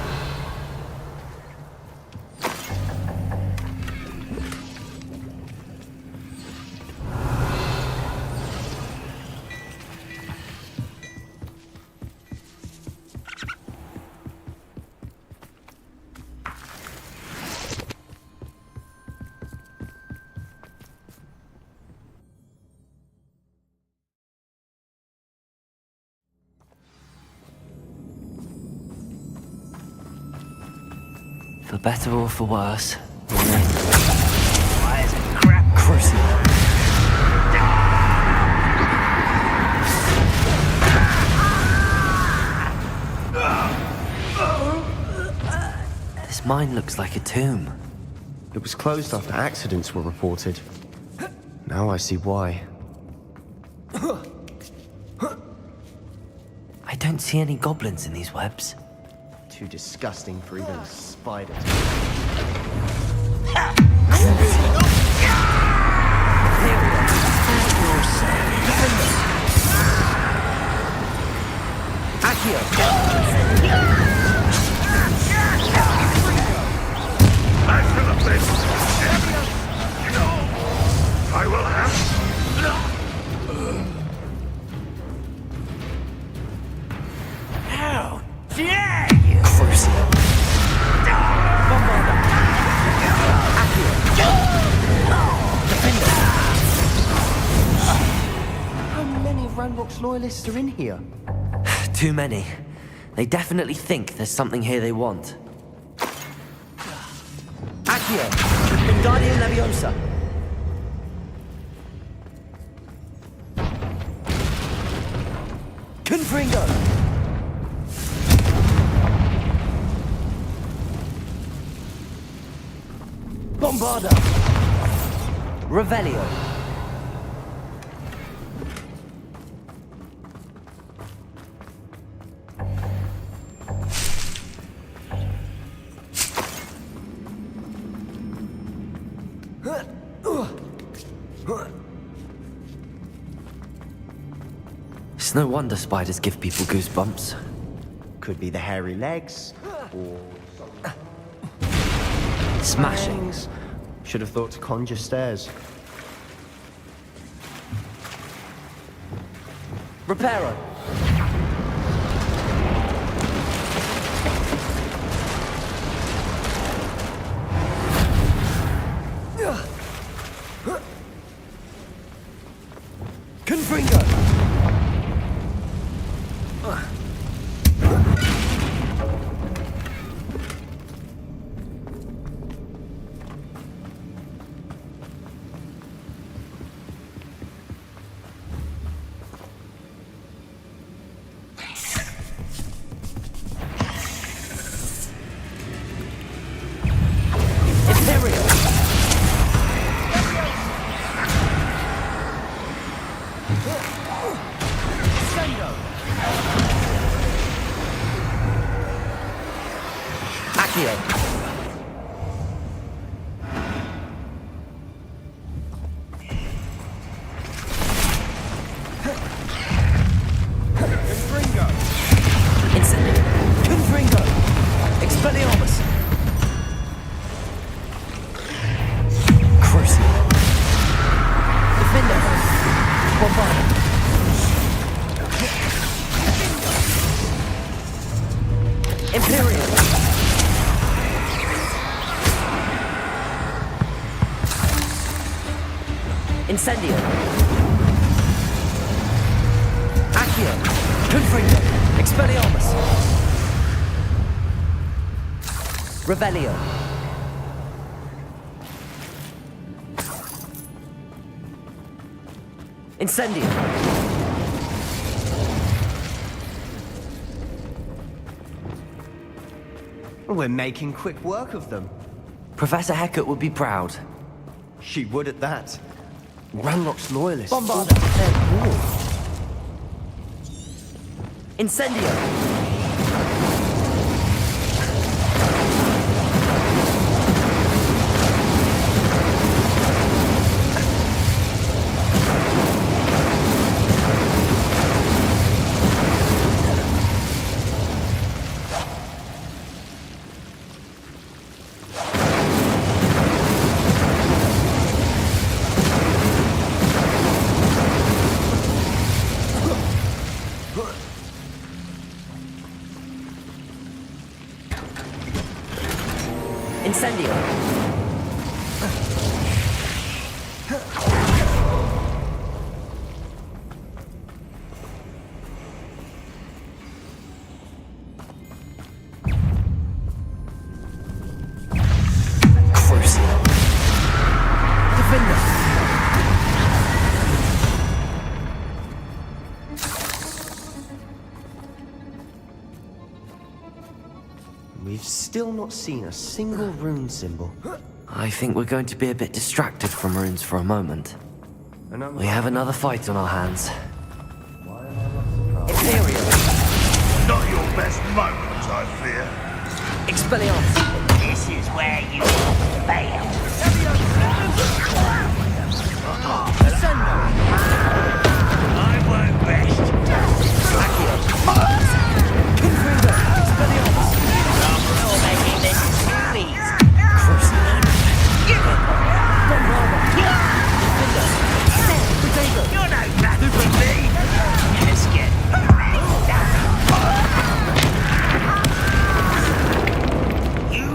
For better or for worse. Why is it crap? Crucible. This mine looks like a tomb. It was closed after accidents were reported. Now I see why. I don't see any goblins in these webs. Too disgusting for even a spider to... I will have... How dare you! How many of Ranrock's loyalists are in here? Too many. They definitely think there's something here they want. Accio! Wingardium Leviosa! Confringo! Bombarda! Revelio. It's no wonder spiders give people goosebumps. Could be the hairy legs, or... Smashing. Should have thought to conjure stairs. Reparo. Confringo! Incendio. Accio. Confringo. Expelliarmus. Revelio. Incendio. We're making quick work of them. Professor Hecat would be proud. She would at that. Ranrock's loyalists. Bombarda. Incendio. we've still not seen a single rune symbol. I think we're going to be a bit distracted from runes for a moment. We have another fight on our hands. Imperial. Not your best moment, I fear. Expelliarmus. This is where you fail. I won't rest. You're making this too easy. You're no match for me. Let's get you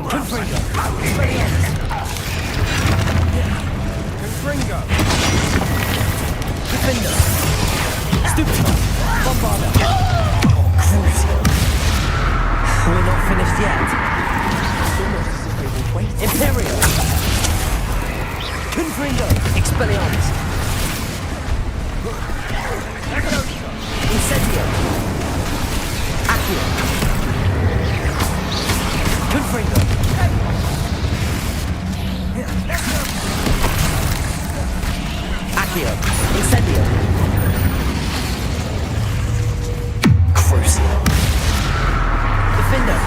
Confringo. Defender. Stupid. Bombarder. We're not finished yet. Almost as if they were waiting. Imperial. Confringo. Expelliarmus. Incendio. Accio. Confringo. Accio. Incendio. Crucio. Defender.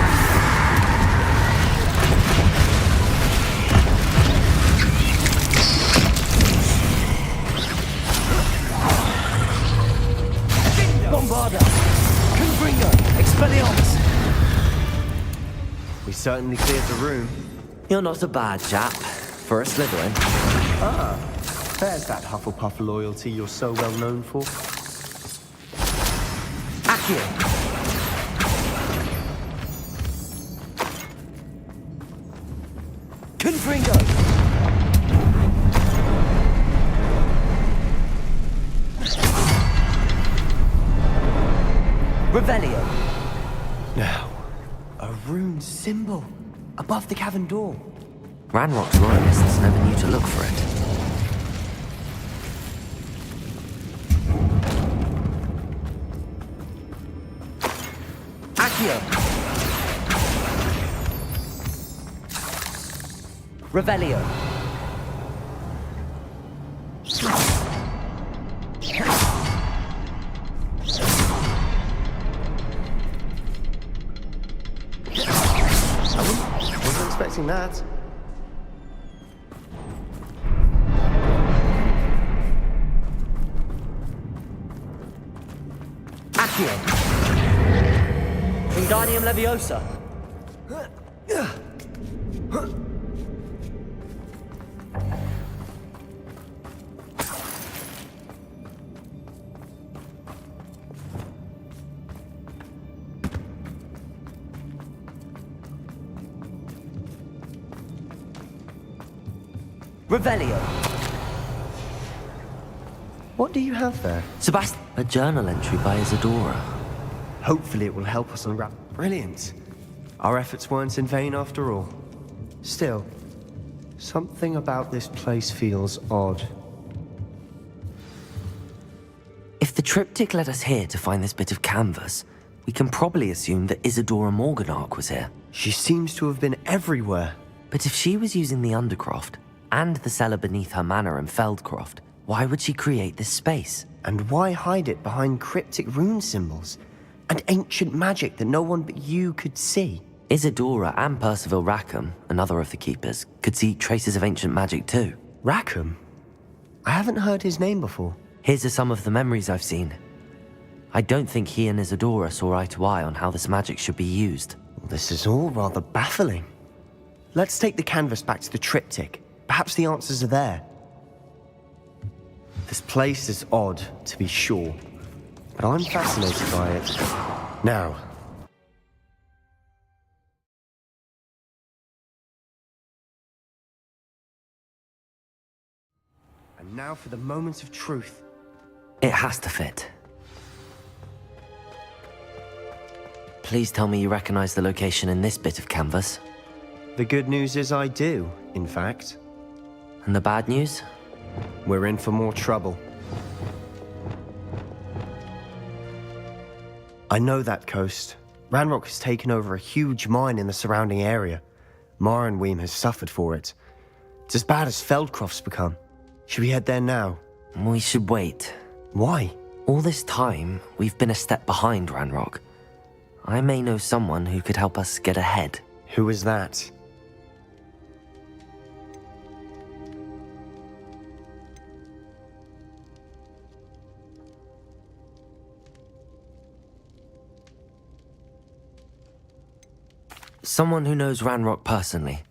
Bombarda. Confringo. Expelliarmus. We certainly cleared the room. You're not a bad chap for a Slytherin. Ah, there's that Hufflepuff loyalty you're so well known for. Accio. Confringo. Revelio. Now, a rune symbol above the cavern door. Ranrock's royalists never knew to look for it. Accio. Revelio. Wasn't expecting that. Accio. Wingardium Leviosa. Revelio. What do you have there? Sebastian, a journal entry by Isadora. Hopefully it will help us unwrap. Brilliant. Our efforts weren't in vain after all. Still, something about this place feels odd. If the triptych led us here to find this bit of canvas, we can probably assume that Isadora Morganach was here. She seems to have been everywhere. But if she was using the Undercroft, and the cellar beneath her manor in Feldcroft, why would she create this space? And why hide it behind cryptic rune symbols? And ancient magic that no one but you could see? Isadora and Percival Rackham, another of the Keepers, could see traces of ancient magic too. Rackham? I haven't heard his name before. Here's some of the memories I've seen. I don't think he and Isadora saw eye to eye on how this magic should be used. Well, this is all rather baffling. Let's take the canvas back to the triptych. Perhaps the answers are there. This place is odd, to be sure, but I'm fascinated by it. Now, and now for the moment of truth. It has to fit. Please tell me you recognize the location in this bit of canvas. The good news is I do, in fact. And the bad news? We're in for more trouble. I know that coast. Ranrock has taken over a huge mine in the surrounding area. Morinweem has suffered for it. It's as bad as Feldcroft's become. Should we head there now? We should wait. Why? All this time, we've been a step behind Ranrock. I may know someone who could help us get ahead. Who is that? Someone who knows Ranrock personally.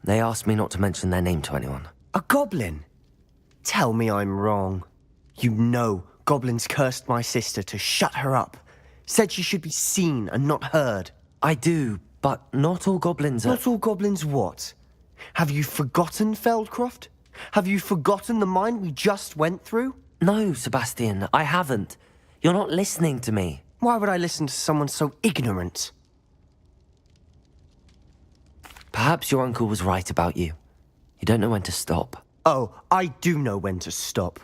They asked me not to mention their name to anyone. A goblin? Tell me I'm wrong. You know goblins cursed my sister to shut her up. Said she should be seen and not heard. I do, but not all goblins are... Not all goblins what? Have you forgotten Feldcroft? Have you forgotten the mine we just went through? No, Sebastian, I haven't. You're not listening to me. Why would I listen to someone so ignorant? Perhaps your uncle was right about you. You don't know when to stop. Oh, I do know when to stop.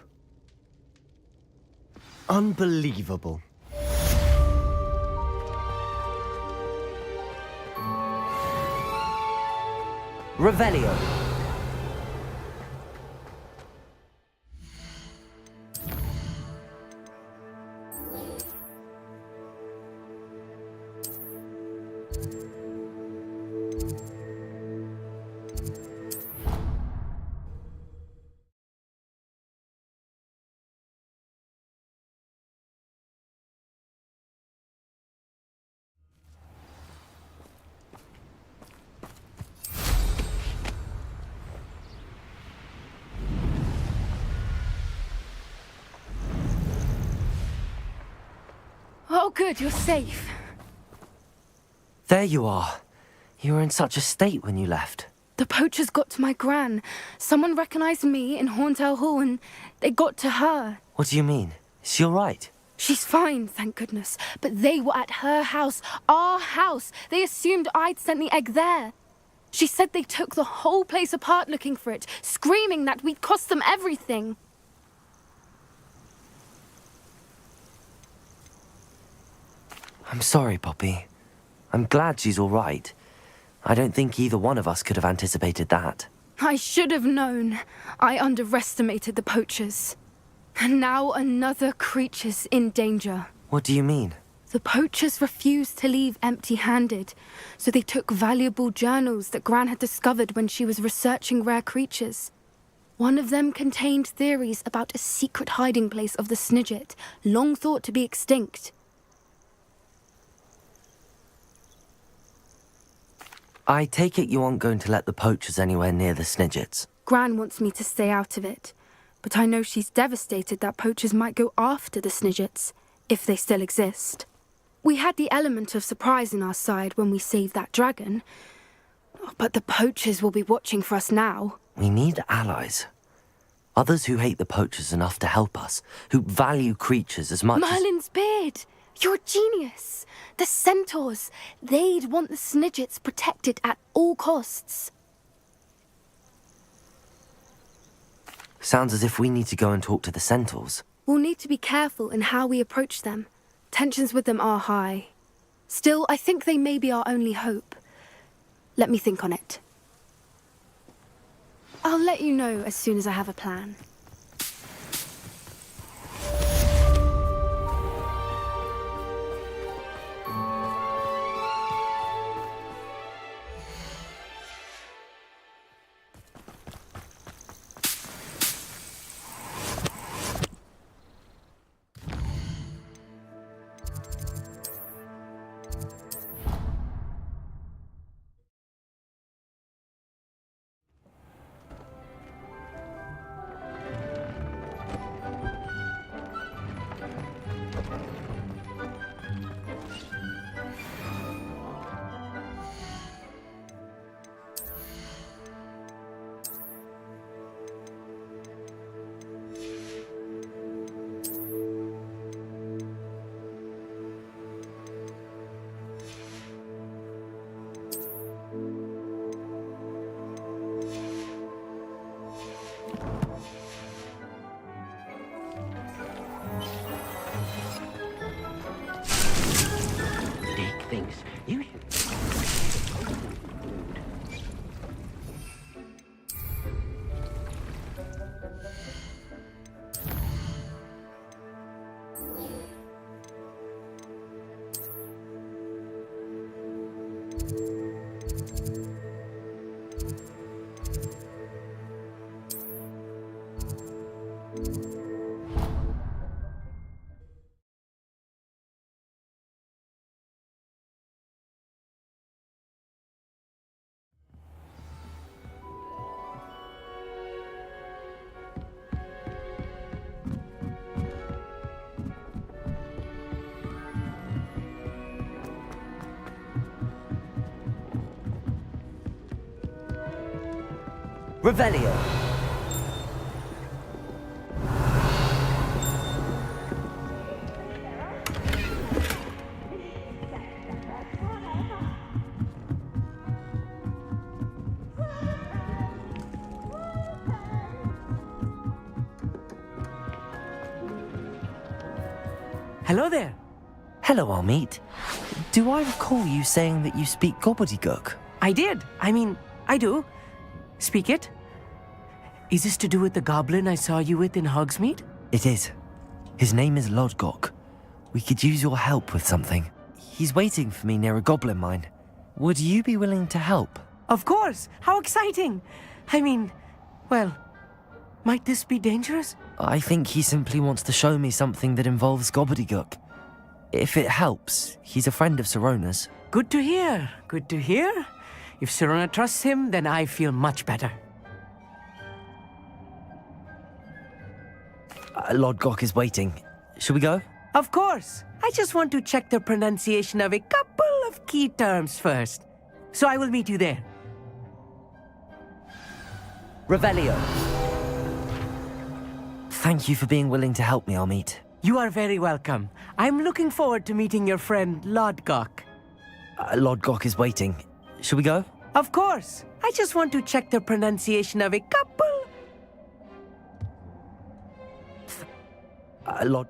Unbelievable. Revelio. Oh, good, you're safe. There you are. You were in such a state when you left. The poachers got to my gran. Someone recognized me in Horntail Hall and they got to her. What do you mean? Is she all right? She's fine, thank goodness. But they were at her house, our house. They assumed I'd sent the egg there. She said they took the whole place apart looking for it, screaming that we'd cost them everything. I'm sorry, Poppy. I'm glad she's all right. I don't think either one of us could have anticipated that. I should have known. I underestimated the poachers. And now another creature's in danger. What do you mean? The poachers refused to leave empty-handed, so they took valuable journals that Gran had discovered when she was researching rare creatures. One of them contained theories about a secret hiding place of the Snidget, long thought to be extinct. I take it you aren't going to let the poachers anywhere near the Snidgets. Gran wants me to stay out of it, but I know she's devastated that poachers might go after the Snidgets, if they still exist. We had the element of surprise in our side when we saved that dragon, but the poachers will be watching for us now. We need allies. Others who hate the poachers enough to help us, who value creatures as much Merlin's beard! You're a genius! The centaurs! They'd want the Snidgets protected at all costs. Sounds as if we need to go and talk to the centaurs. We'll need to be careful in how we approach them. Tensions with them are high. Still, I think they may be our only hope. Let me think on it. I'll let you know as soon as I have a plan. Revelio. Hello there. Hello, Amit. Do I recall you saying that you speak gobbledygook? I did. I do. Speak it. Is this to do with the goblin I saw you with in Hogsmeade? It is. His name is Lodgok. We could use your help with something. He's waiting for me near a goblin mine. Would you be willing to help? Of course. How exciting. Well, might this be dangerous? I think he simply wants to show me something that involves gobbledygook. If it helps, he's a friend of Sirona's. Good to hear. Good to hear. If Sirona trusts him, then I feel much better. Lodgok is waiting. Should we go? Of course. I just want to check the pronunciation of a couple of key terms first. So I will meet you there. Revelio. Thank you for being willing to help me, Amit. You are very welcome. I'm looking forward to meeting your friend, Lodgok. Lodgok is waiting. Should we go? Of course. I just want to check the pronunciation of a couple. Lod...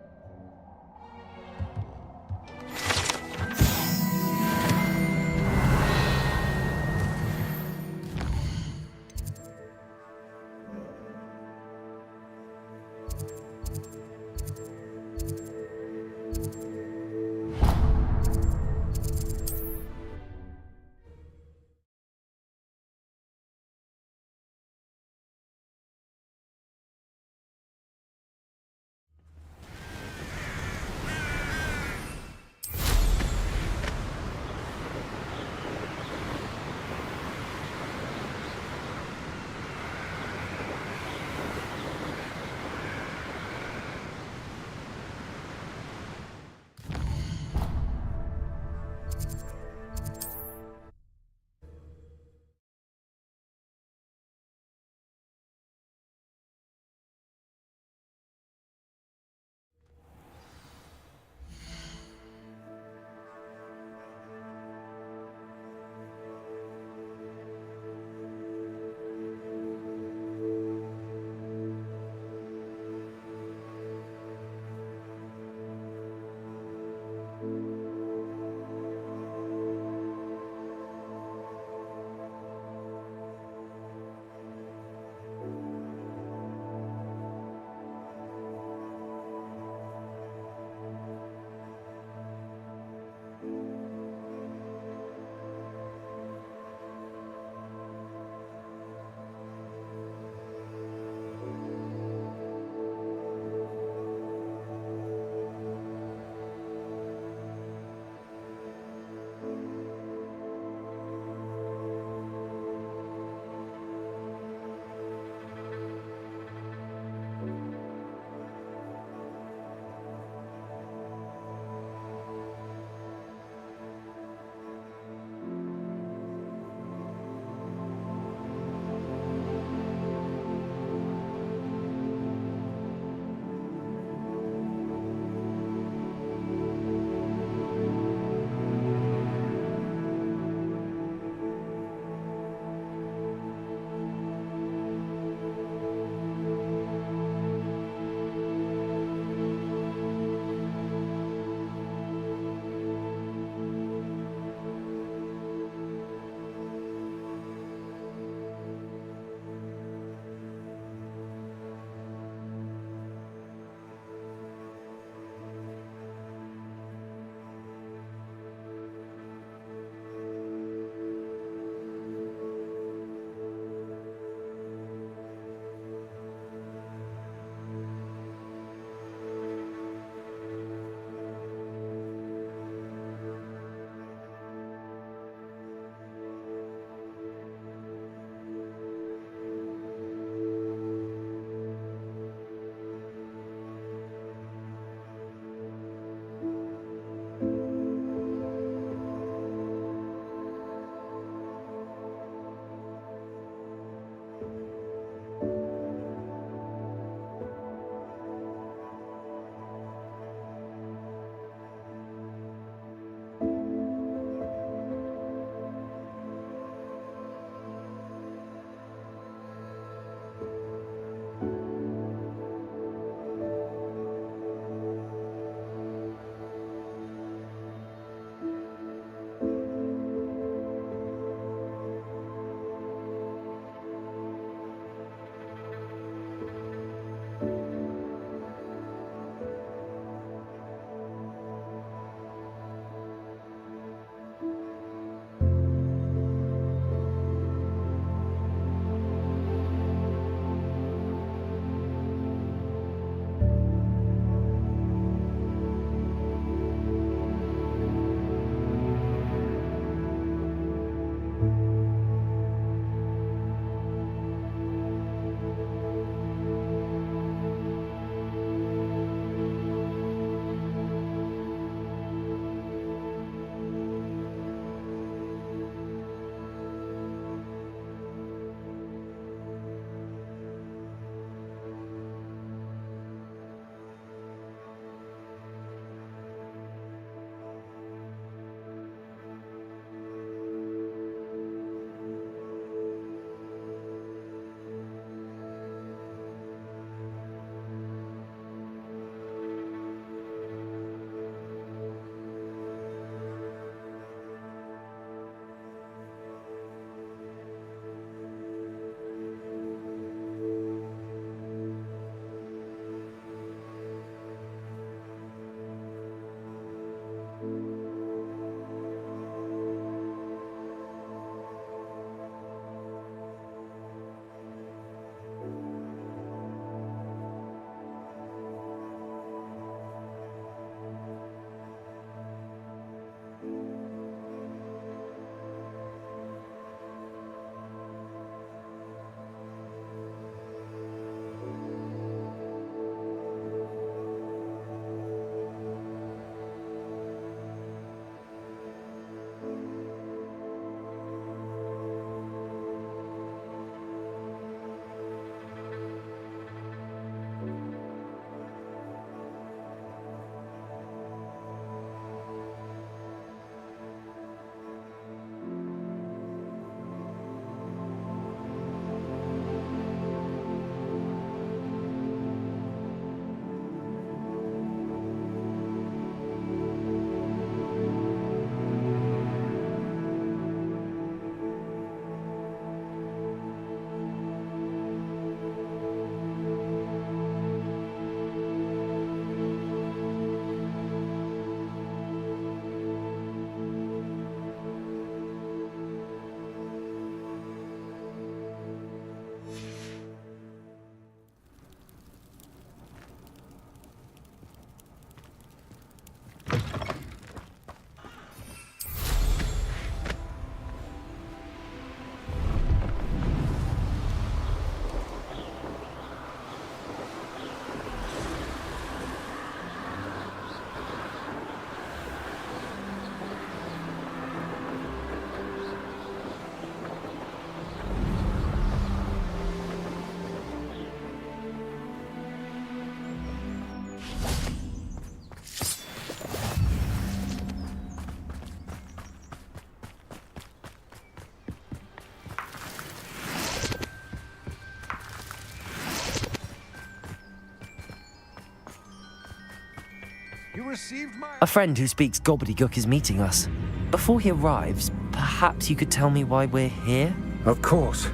You received my... A friend who speaks gobbledygook is meeting us. Before he arrives, perhaps you could tell me why we're here? Of course.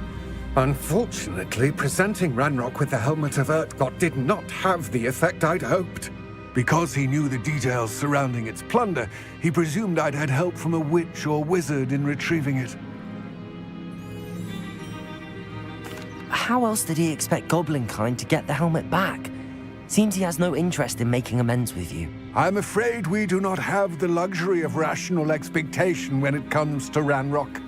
Unfortunately, presenting Ranrock with the Helmet of Urtkot did not have the effect I'd hoped. Because he knew the details surrounding its plunder, he presumed I'd had help from a witch or wizard in retrieving it. How else did he expect Goblinkind to get the helmet back? Seems he has no interest in making amends with you. I'm afraid we do not have the luxury of rational expectation when it comes to Ranrock.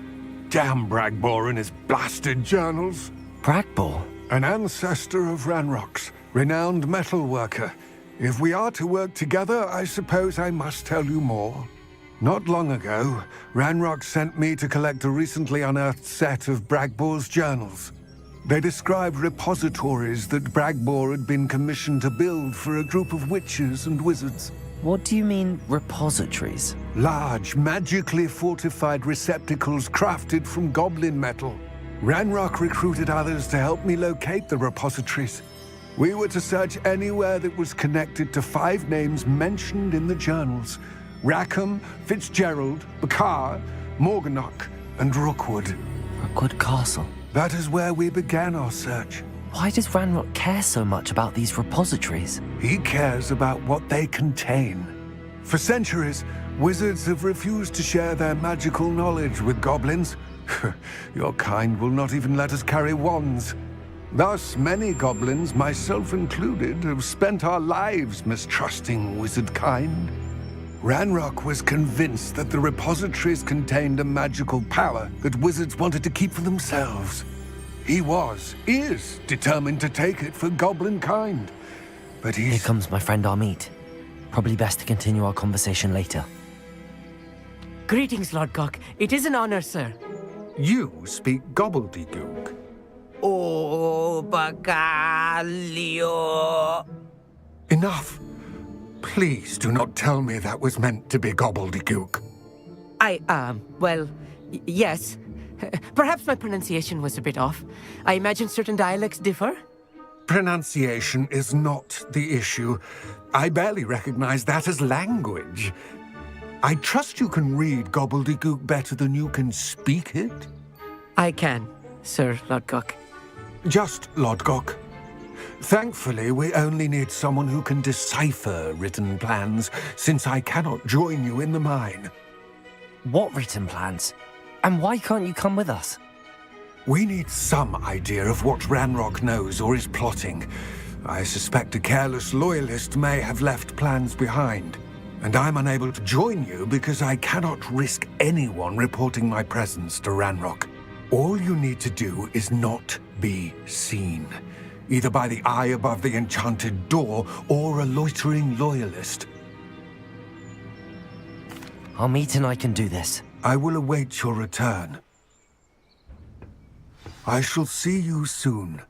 Damn Bragbor and his blasted journals. Bragbor? An ancestor of Ranrock's, renowned metalworker. If we are to work together, I suppose I must tell you more. Not long ago, Ranrock sent me to collect a recently unearthed set of Bragbor's journals. They described repositories that Bragbor had been commissioned to build for a group of witches and wizards. What do you mean, repositories? Large, magically fortified receptacles crafted from goblin metal. Ranrock recruited others to help me locate the repositories. We were to search anywhere that was connected to 5 names mentioned in the journals: Rackham, Fitzgerald, Bakar, Morganach, and Rookwood. Rookwood Castle. That is where we began our search. Why does Ranrock care so much about these repositories? He cares about what they contain. For centuries, wizards have refused to share their magical knowledge with goblins. Your kind will not even let us carry wands. Thus, many goblins, myself included, have spent our lives mistrusting wizard kind. Ranrock was convinced that the repositories contained a magical power that wizards wanted to keep for themselves. He is determined to take it for goblin kind. But Here comes my friend Amit. Probably best to continue our conversation later. Greetings, Lord Cock. It is an honor, sir. You speak gobbledygook. Oh, Bagalio. Enough. Please do not tell me that was meant to be gobbledygook. Well, yes. Perhaps my pronunciation was a bit off. I imagine certain dialects differ? Pronunciation is not the issue. I barely recognize that as language. I trust you can read gobbledygook better than you can speak it? I can, Sir Lodgok. Just Lodgok. Thankfully, we only need someone who can decipher written plans, since I cannot join you in the mine. What written plans? And why can't you come with us? We need some idea of what Ranrock knows or is plotting. I suspect a careless loyalist may have left plans behind. And I'm unable to join you because I cannot risk anyone reporting my presence to Ranrock. All you need to do is not be seen. Either by the eye above the enchanted door or a loitering loyalist. Amit and I can do this. I will await your return. I shall see you soon.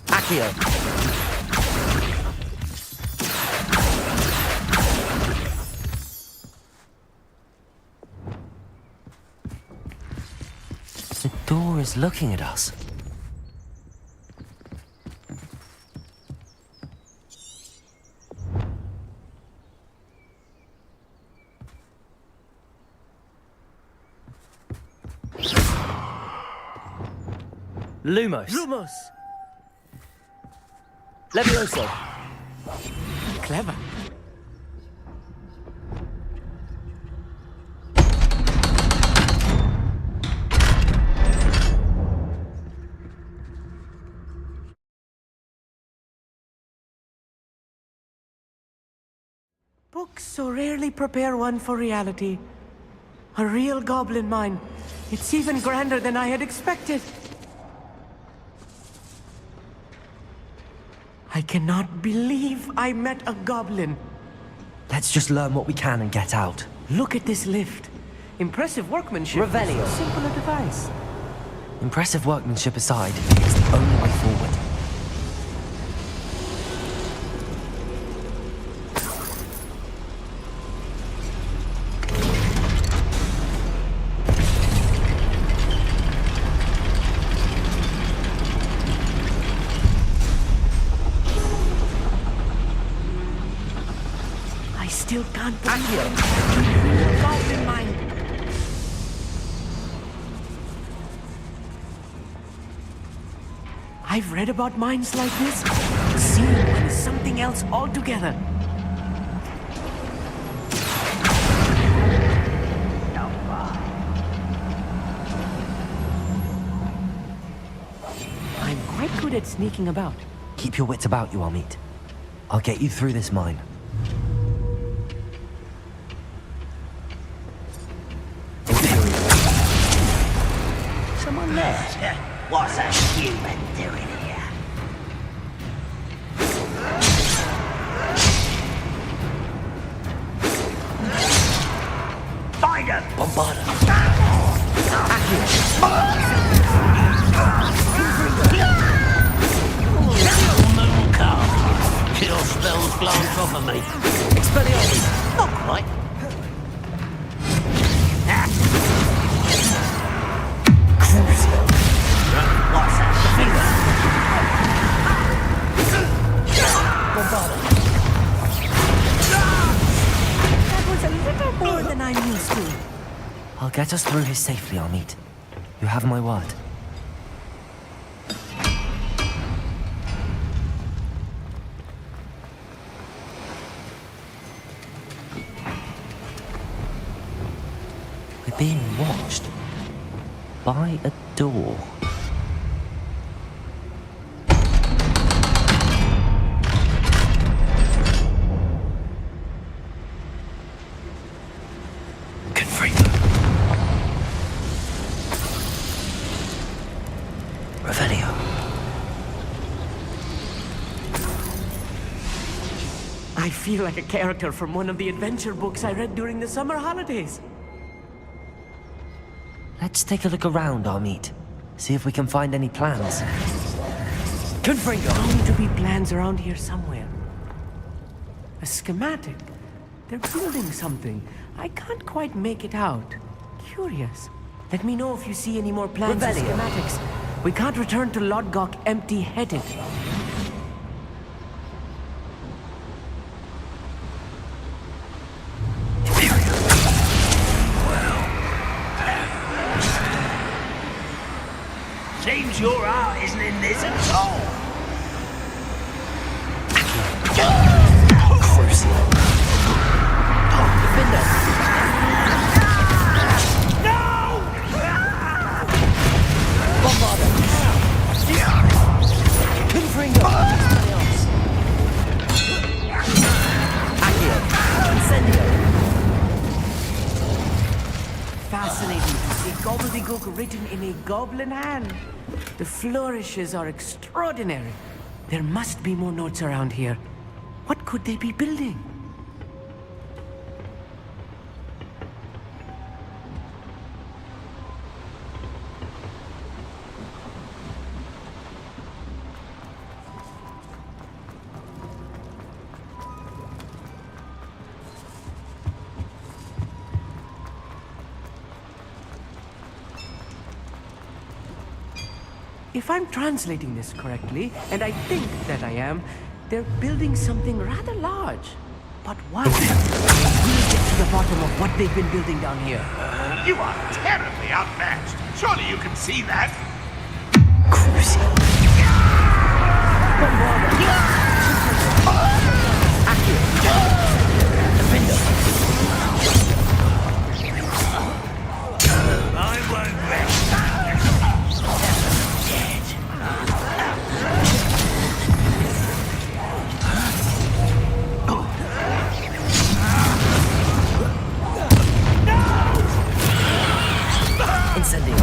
Accio. The door is looking at us. Lumos. Lumos! Levioso. Clever. Books so rarely prepare one for reality. A real goblin mine. It's even grander than I had expected. I cannot believe I met a goblin. Let's just learn what we can and get out. Look at this lift. Impressive workmanship. Revelio. Simple a device. Impressive workmanship aside, it's the only way forward. can't believe it. Goblin mind. I've read about minds like this. Seeing one is something else altogether. I'm quite good at sneaking about. Keep your wits about you, Amit. I'll get you through this mine. Someone there? What's that human doing here? Find him! Bombarda! Kill spells glance off of me. Expelliarmus! Not quite. What's that? That was a little more than I'm used to. I'll get us through here safely, Amit. You have my word. We're being watched by a door. Confringo. Revelio. I feel like a character from one of the adventure books I read during the summer holidays. Let's take a look around, Amit. See if we can find any plans. Confringo! Bound to be plans around here somewhere. A schematic. They're building something. I can't quite make it out. Curious. Let me know if you see any more plans or schematics. We can't return to Lodgok empty-headed. Seems your heart isn't in this at all. Fascinating to see gobbledygook written in a goblin hand. The flourishes are extraordinary. There must be more notes around here. What could they be building? If I'm translating this correctly, and I think that I am, they're building something rather large. But what? We'll get to the bottom of what they've been building down here. You are terribly outmatched. Surely you can see that. I won't rest. Incendio.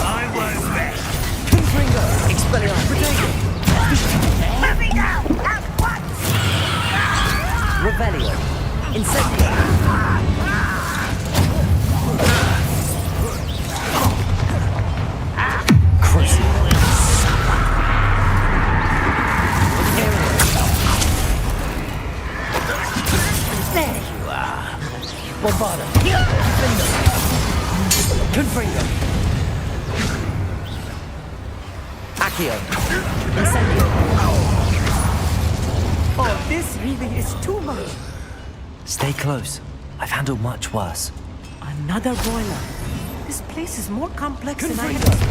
I won't rest. Confringo. Expelliarmus. Protego. Let me down at once. Revelio. Incendio. Crucio. There you are. Bombarda. Confringo. Accio. Incendio. Oh, this really is too much. Stay close. I've handled much worse. Another boiler. This place is more complex than I expected.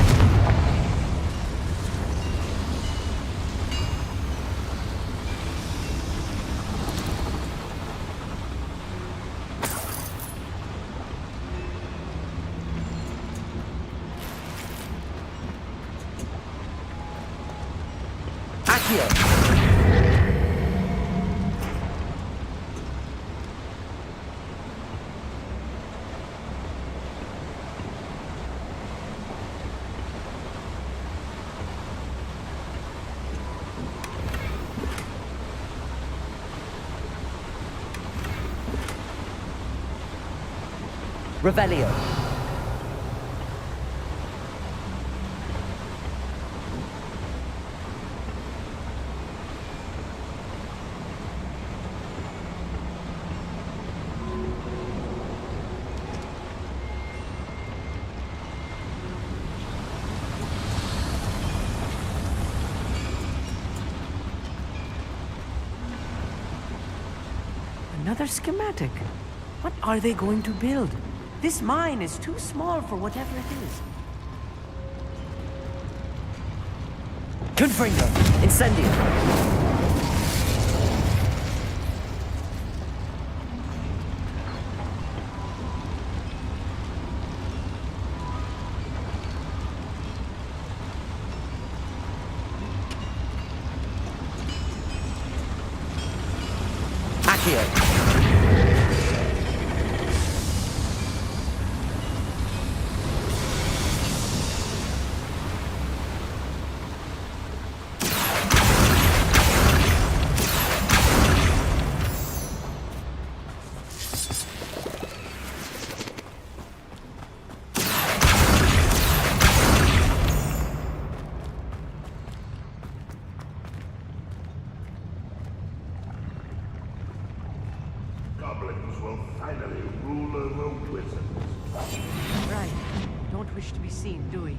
Revelio. Another schematic. What are they going to build? This mine is too small for whatever it is. Confringo! Incendio! Accio! Goblins will finally rule over wizards. Right. Don't wish to be seen, do we?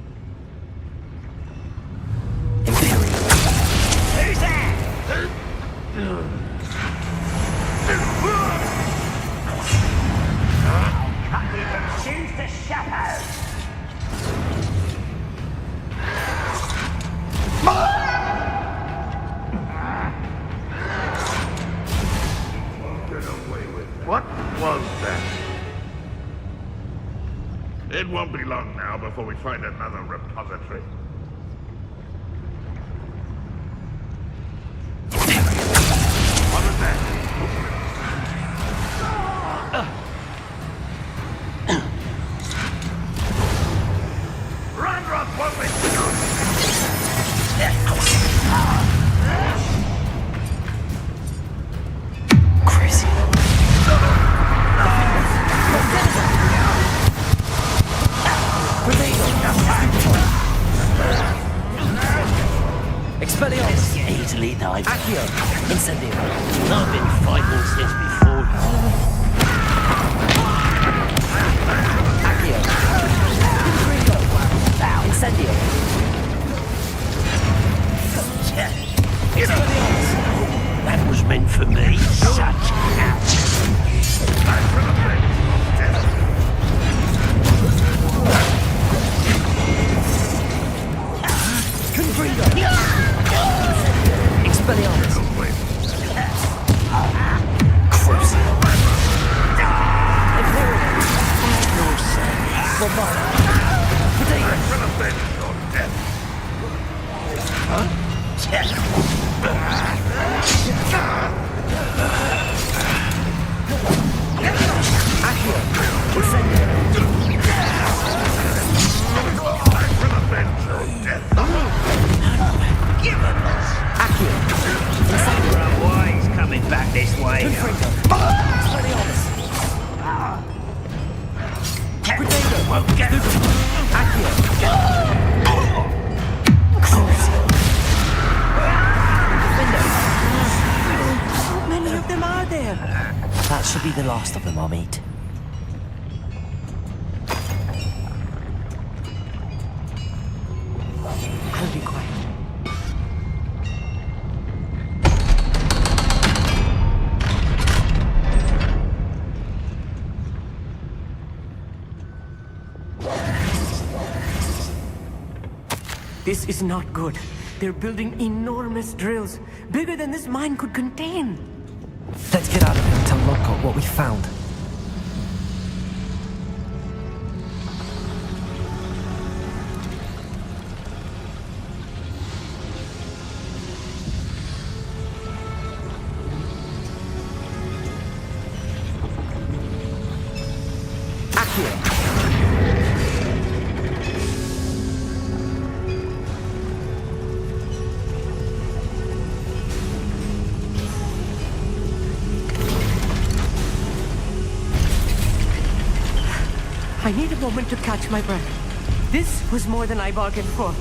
Who's there? I'll cut you from shins to shadows. What was that? It won't be long now before we find another repository. What was that? Run, Rock, won't we? Crazy. Expelliarmus! Easily died. Accio! Incendio! I've been fighting since before you. Accio! Confringo! Incendio! Expelliarmus! That was meant for me. Such action. Confringo! Expelliarmus! Crucial. Imperial! Bombard! Accio! Incendio! Accio! Incendio! Why he's coming back this way? Confringo! Expelliarmus! Protego! Won't get Accio! How many of them are there? That should be the last of them I'll meet. I'll be quiet. This is not good. They're building enormous drills, bigger than this mine could contain. Let's get out of here and tell Lodgok what we found. I need a moment to catch my breath. This was more than I bargained for.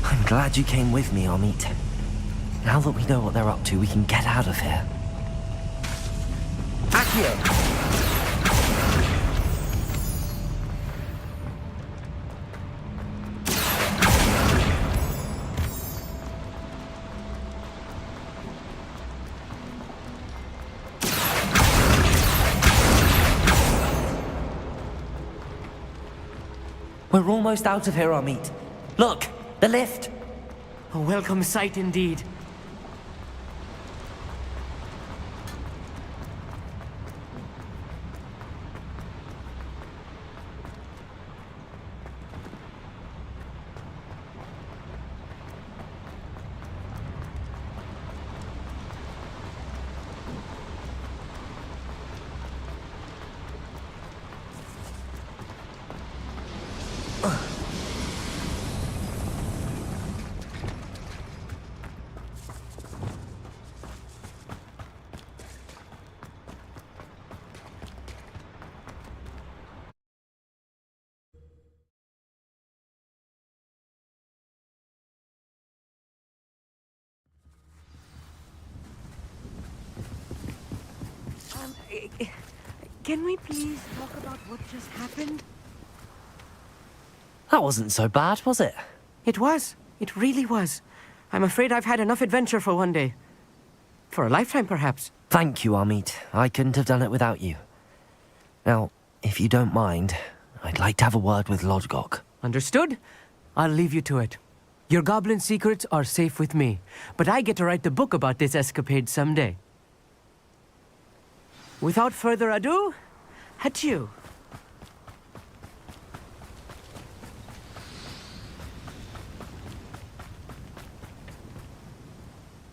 I'm glad you came with me, Amit. Now that we know what they're up to, we can get out of here. Accio! We're almost out of here, Amit. Look, the lift. A welcome sight indeed. Can we please talk about what just happened? That wasn't so bad, was it? It was. It really was. I'm afraid I've had enough adventure for one day. For a lifetime, perhaps. Thank you, Amit. I couldn't have done it without you. Now, if you don't mind, I'd like to have a word with Lodgok. Understood? I'll leave you to it. Your goblin secrets are safe with me, but I get to write the book about this escapade someday. Without further ado, adieu.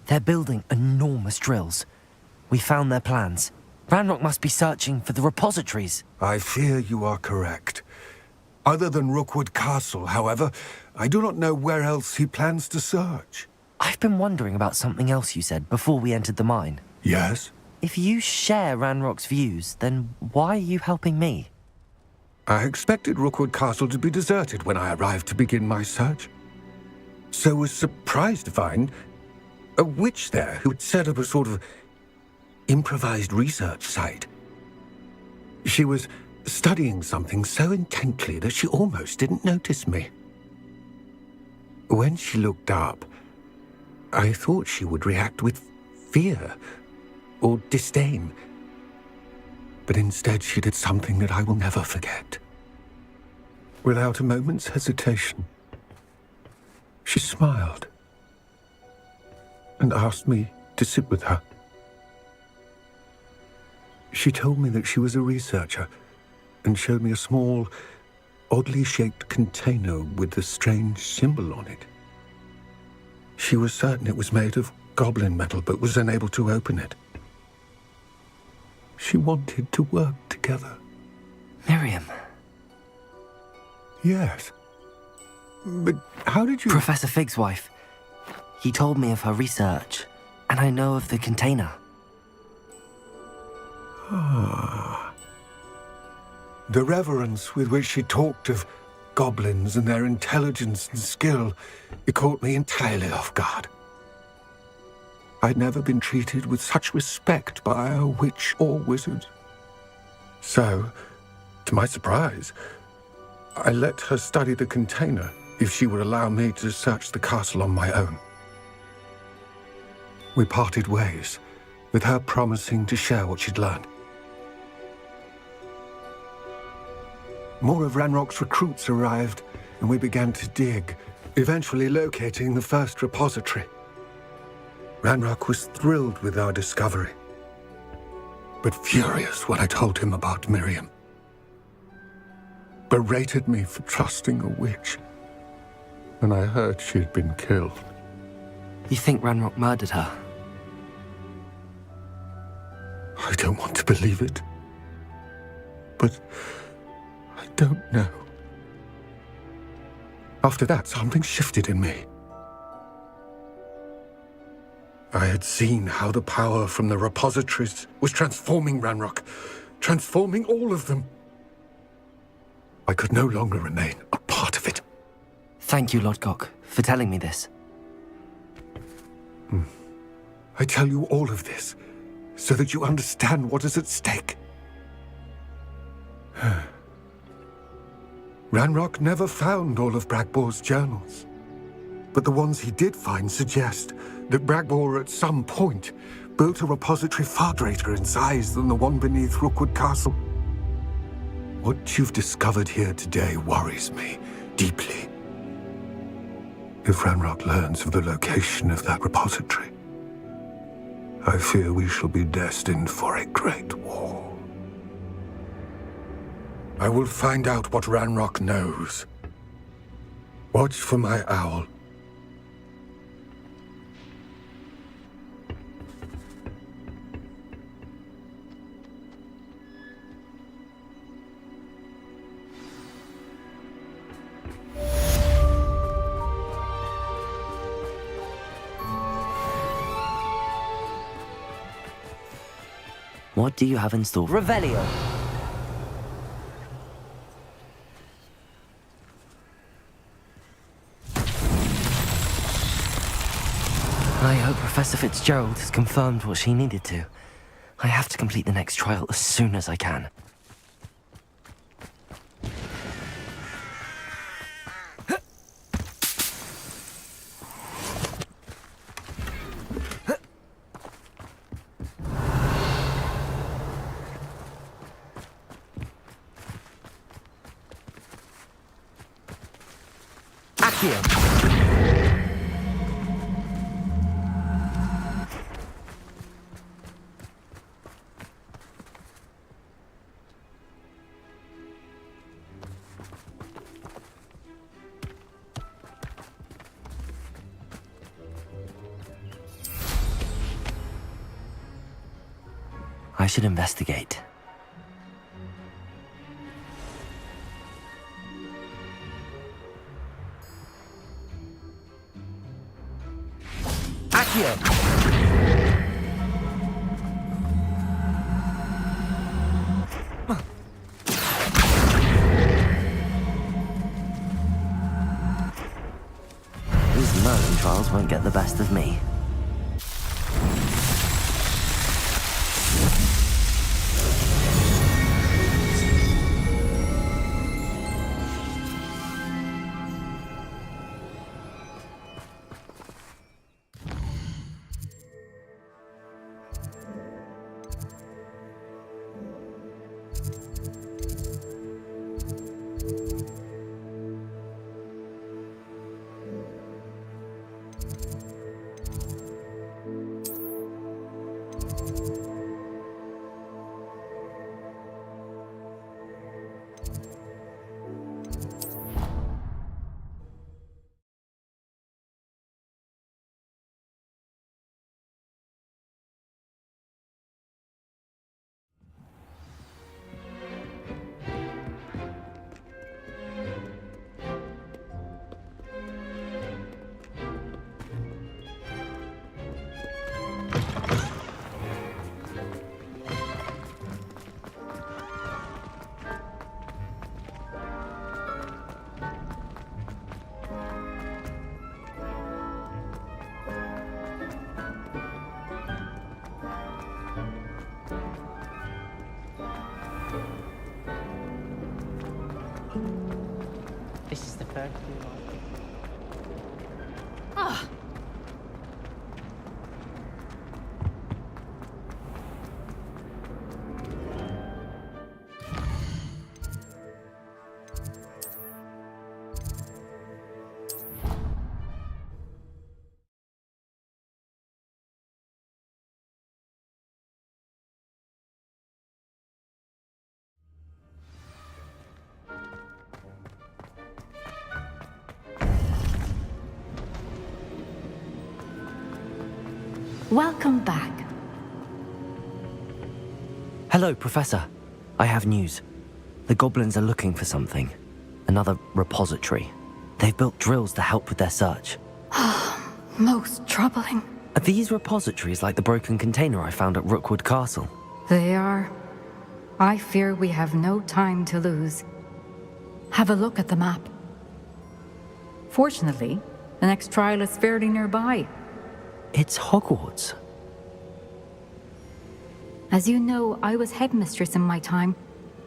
They're building enormous drills. We found their plans. Ranrock must be searching for the repositories. I fear you are correct. Other than Rookwood Castle, however, I do not know where else he plans to search. I've been wondering about something else you said before we entered the mine. Yes? If you share Ranrock's views, then why are you helping me? I expected Rookwood Castle to be deserted when I arrived to begin my search. So was surprised to find a witch there who had set up a sort of improvised research site. She was studying something so intently that she almost didn't notice me. When she looked up, I thought she would react with fear or disdain. But instead she did something that I will never forget. Without a moment's hesitation, she smiled and asked me to sit with her. She told me that she was a researcher and showed me a small, oddly shaped container with a strange symbol on it. She was certain it was made of goblin metal, but was unable to open it. She wanted to work together. Miriam. Yes. But how did you... Professor Fig's wife. He told me of her research, and I know of the container. Ah. The reverence with which she talked of goblins and their intelligence and skill, it caught me entirely off guard. I'd never been treated with such respect by a witch or wizard. So, to my surprise, I let her study the container if she would allow me to search the castle on my own. We parted ways, with her promising to share what she'd learned. More of Ranrock's recruits arrived, and we began to dig, eventually locating the first repository. Ranrock was thrilled with our discovery, but furious when I told him about Miriam. Berated me for trusting a witch when I heard she had been killed. You think Ranrock murdered her? I don't want to believe it, but I don't know. After that, something shifted in me. I had seen how the power from the repositories was transforming Ranrock, transforming all of them. I could no longer remain a part of it. Thank you, Lodgok, for telling me this. I tell you all of this so that you understand what is at stake. Ranrock never found all of Bragbor's journals, but the ones he did find suggest that Bragbor at some point built a repository far greater in size than the one beneath Rookwood Castle. What you've discovered here today worries me deeply. If Ranrock learns of the location of that repository, I fear we shall be destined for a great war. I will find out what Ranrock knows. Watch for my owl. What do you have in store? Revelio. I hope Professor Fitzgerald has confirmed what she needed to. I have to complete the next trial as soon as I can. I should investigate. Accio! These Merlin trials won't get the best of me. This is the third floor. Ah! Welcome back. Hello, Professor. I have news. The goblins are looking for something. Another repository. They've built drills to help with their search. Most troubling. Are these repositories like the broken container I found at Rookwood Castle? They are. I fear we have no time to lose. Have a look at the map. Fortunately, the next trial is fairly nearby. It's Hogwarts. As you know, I was headmistress in my time.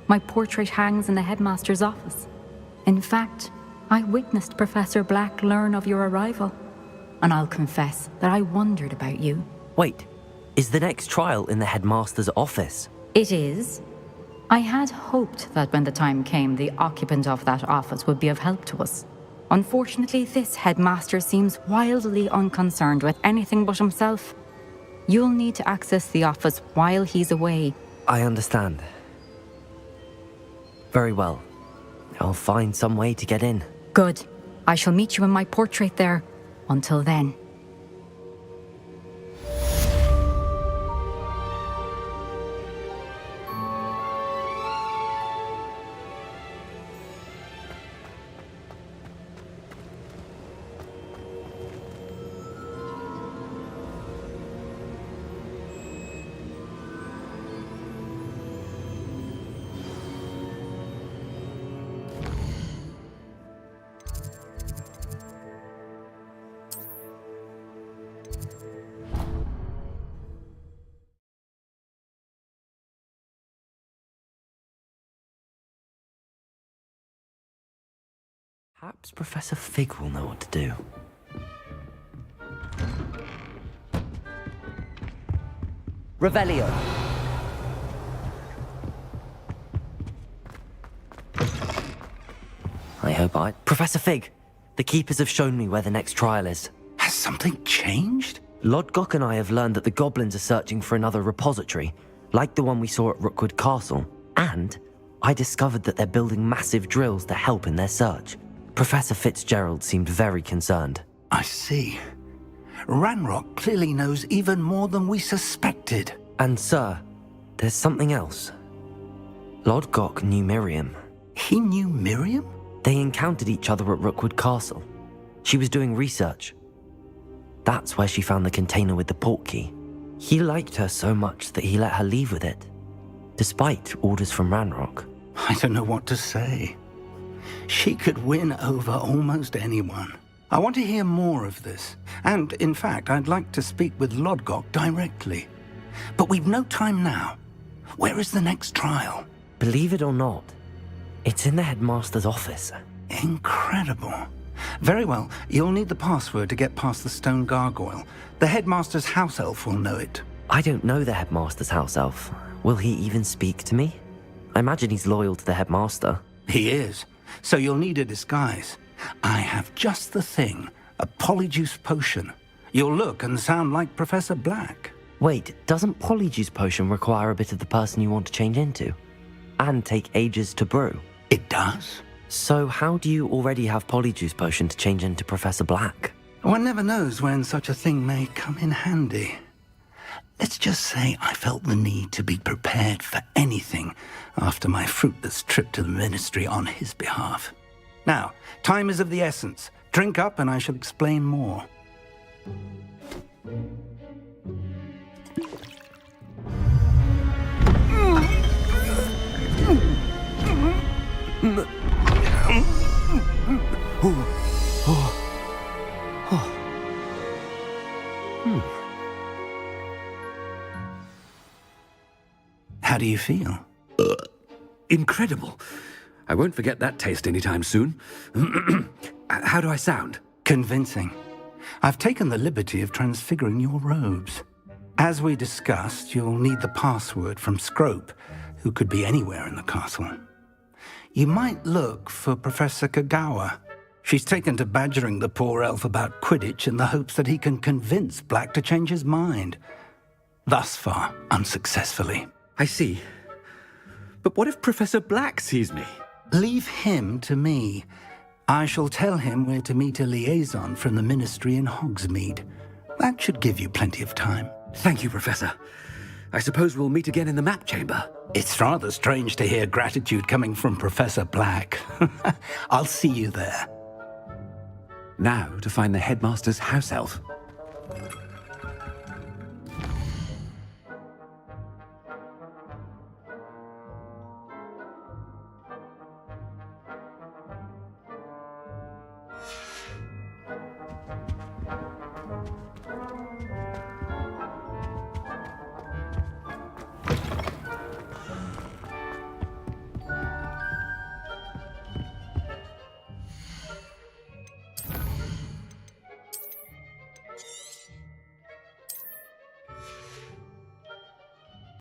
My portrait hangs in the headmaster's office. In fact, I witnessed Professor Black learn of your arrival. And I'll confess that I wondered about you. Wait, is the next trial in the headmaster's office? It is. I had hoped that when the time came, the occupant of that office would be of help to us. Unfortunately, this headmaster seems wildly unconcerned with anything but himself. You'll need to access the office while he's away. I understand. Very well. I'll find some way to get in. Good. I shall meet you in my portrait there. Until then. Perhaps Professor Fig will know what to do. Revelio. I hope Professor Fig, the Keepers have shown me where the next trial is. Has something changed? Lodgok and I have learned that the goblins are searching for another repository, like the one we saw at Rookwood Castle. And I discovered that they're building massive drills to help in their search. Professor Fitzgerald seemed very concerned. I see. Ranrock clearly knows even more than we suspected. And sir, there's something else. Lodgok knew Miriam. He knew Miriam? They encountered each other at Rookwood Castle. She was doing research. That's where she found the container with the portkey. He liked her so much that he let her leave with it, despite orders from Ranrock. I don't know what to say. She could win over almost anyone. I want to hear more of this. And, in fact, I'd like to speak with Lodgok directly. But we've no time now. Where is the next trial? Believe it or not, it's in the headmaster's office. Incredible. Very well. You'll need the password to get past the stone gargoyle. The headmaster's house elf will know it. I don't know the headmaster's house elf. Will he even speak to me? I imagine he's loyal to the headmaster. He is. So you'll need a disguise. I have just the thing. A polyjuice potion. You'll look and sound like Professor Black. Wait, doesn't polyjuice potion require a bit of the person you want to change into? And take ages to brew? It does. So how do you already have polyjuice potion to change into Professor Black? One never knows when such a thing may come in handy. Let's just say I felt the need to be prepared for anything after my fruitless trip to the ministry on his behalf. Now, time is of the essence. Drink up and I shall explain more. How do you feel? Incredible. I won't forget that taste anytime soon. How do I sound? Convincing. I've taken the liberty of transfiguring your robes. As we discussed, you'll need the password from Scrope, who could be anywhere in the castle. You might look for Professor Kagawa. She's taken to badgering the poor elf about Quidditch in the hopes that he can convince Black to change his mind. Thus far, unsuccessfully. I see. But what if Professor Black sees me? Leave him to me. I shall tell him where to meet a liaison from the ministry in Hogsmeade. That should give you plenty of time. Thank you, Professor. I suppose we'll meet again in the map chamber. It's rather strange to hear gratitude coming from Professor Black. I'll see you there. Now to find the headmaster's house elf.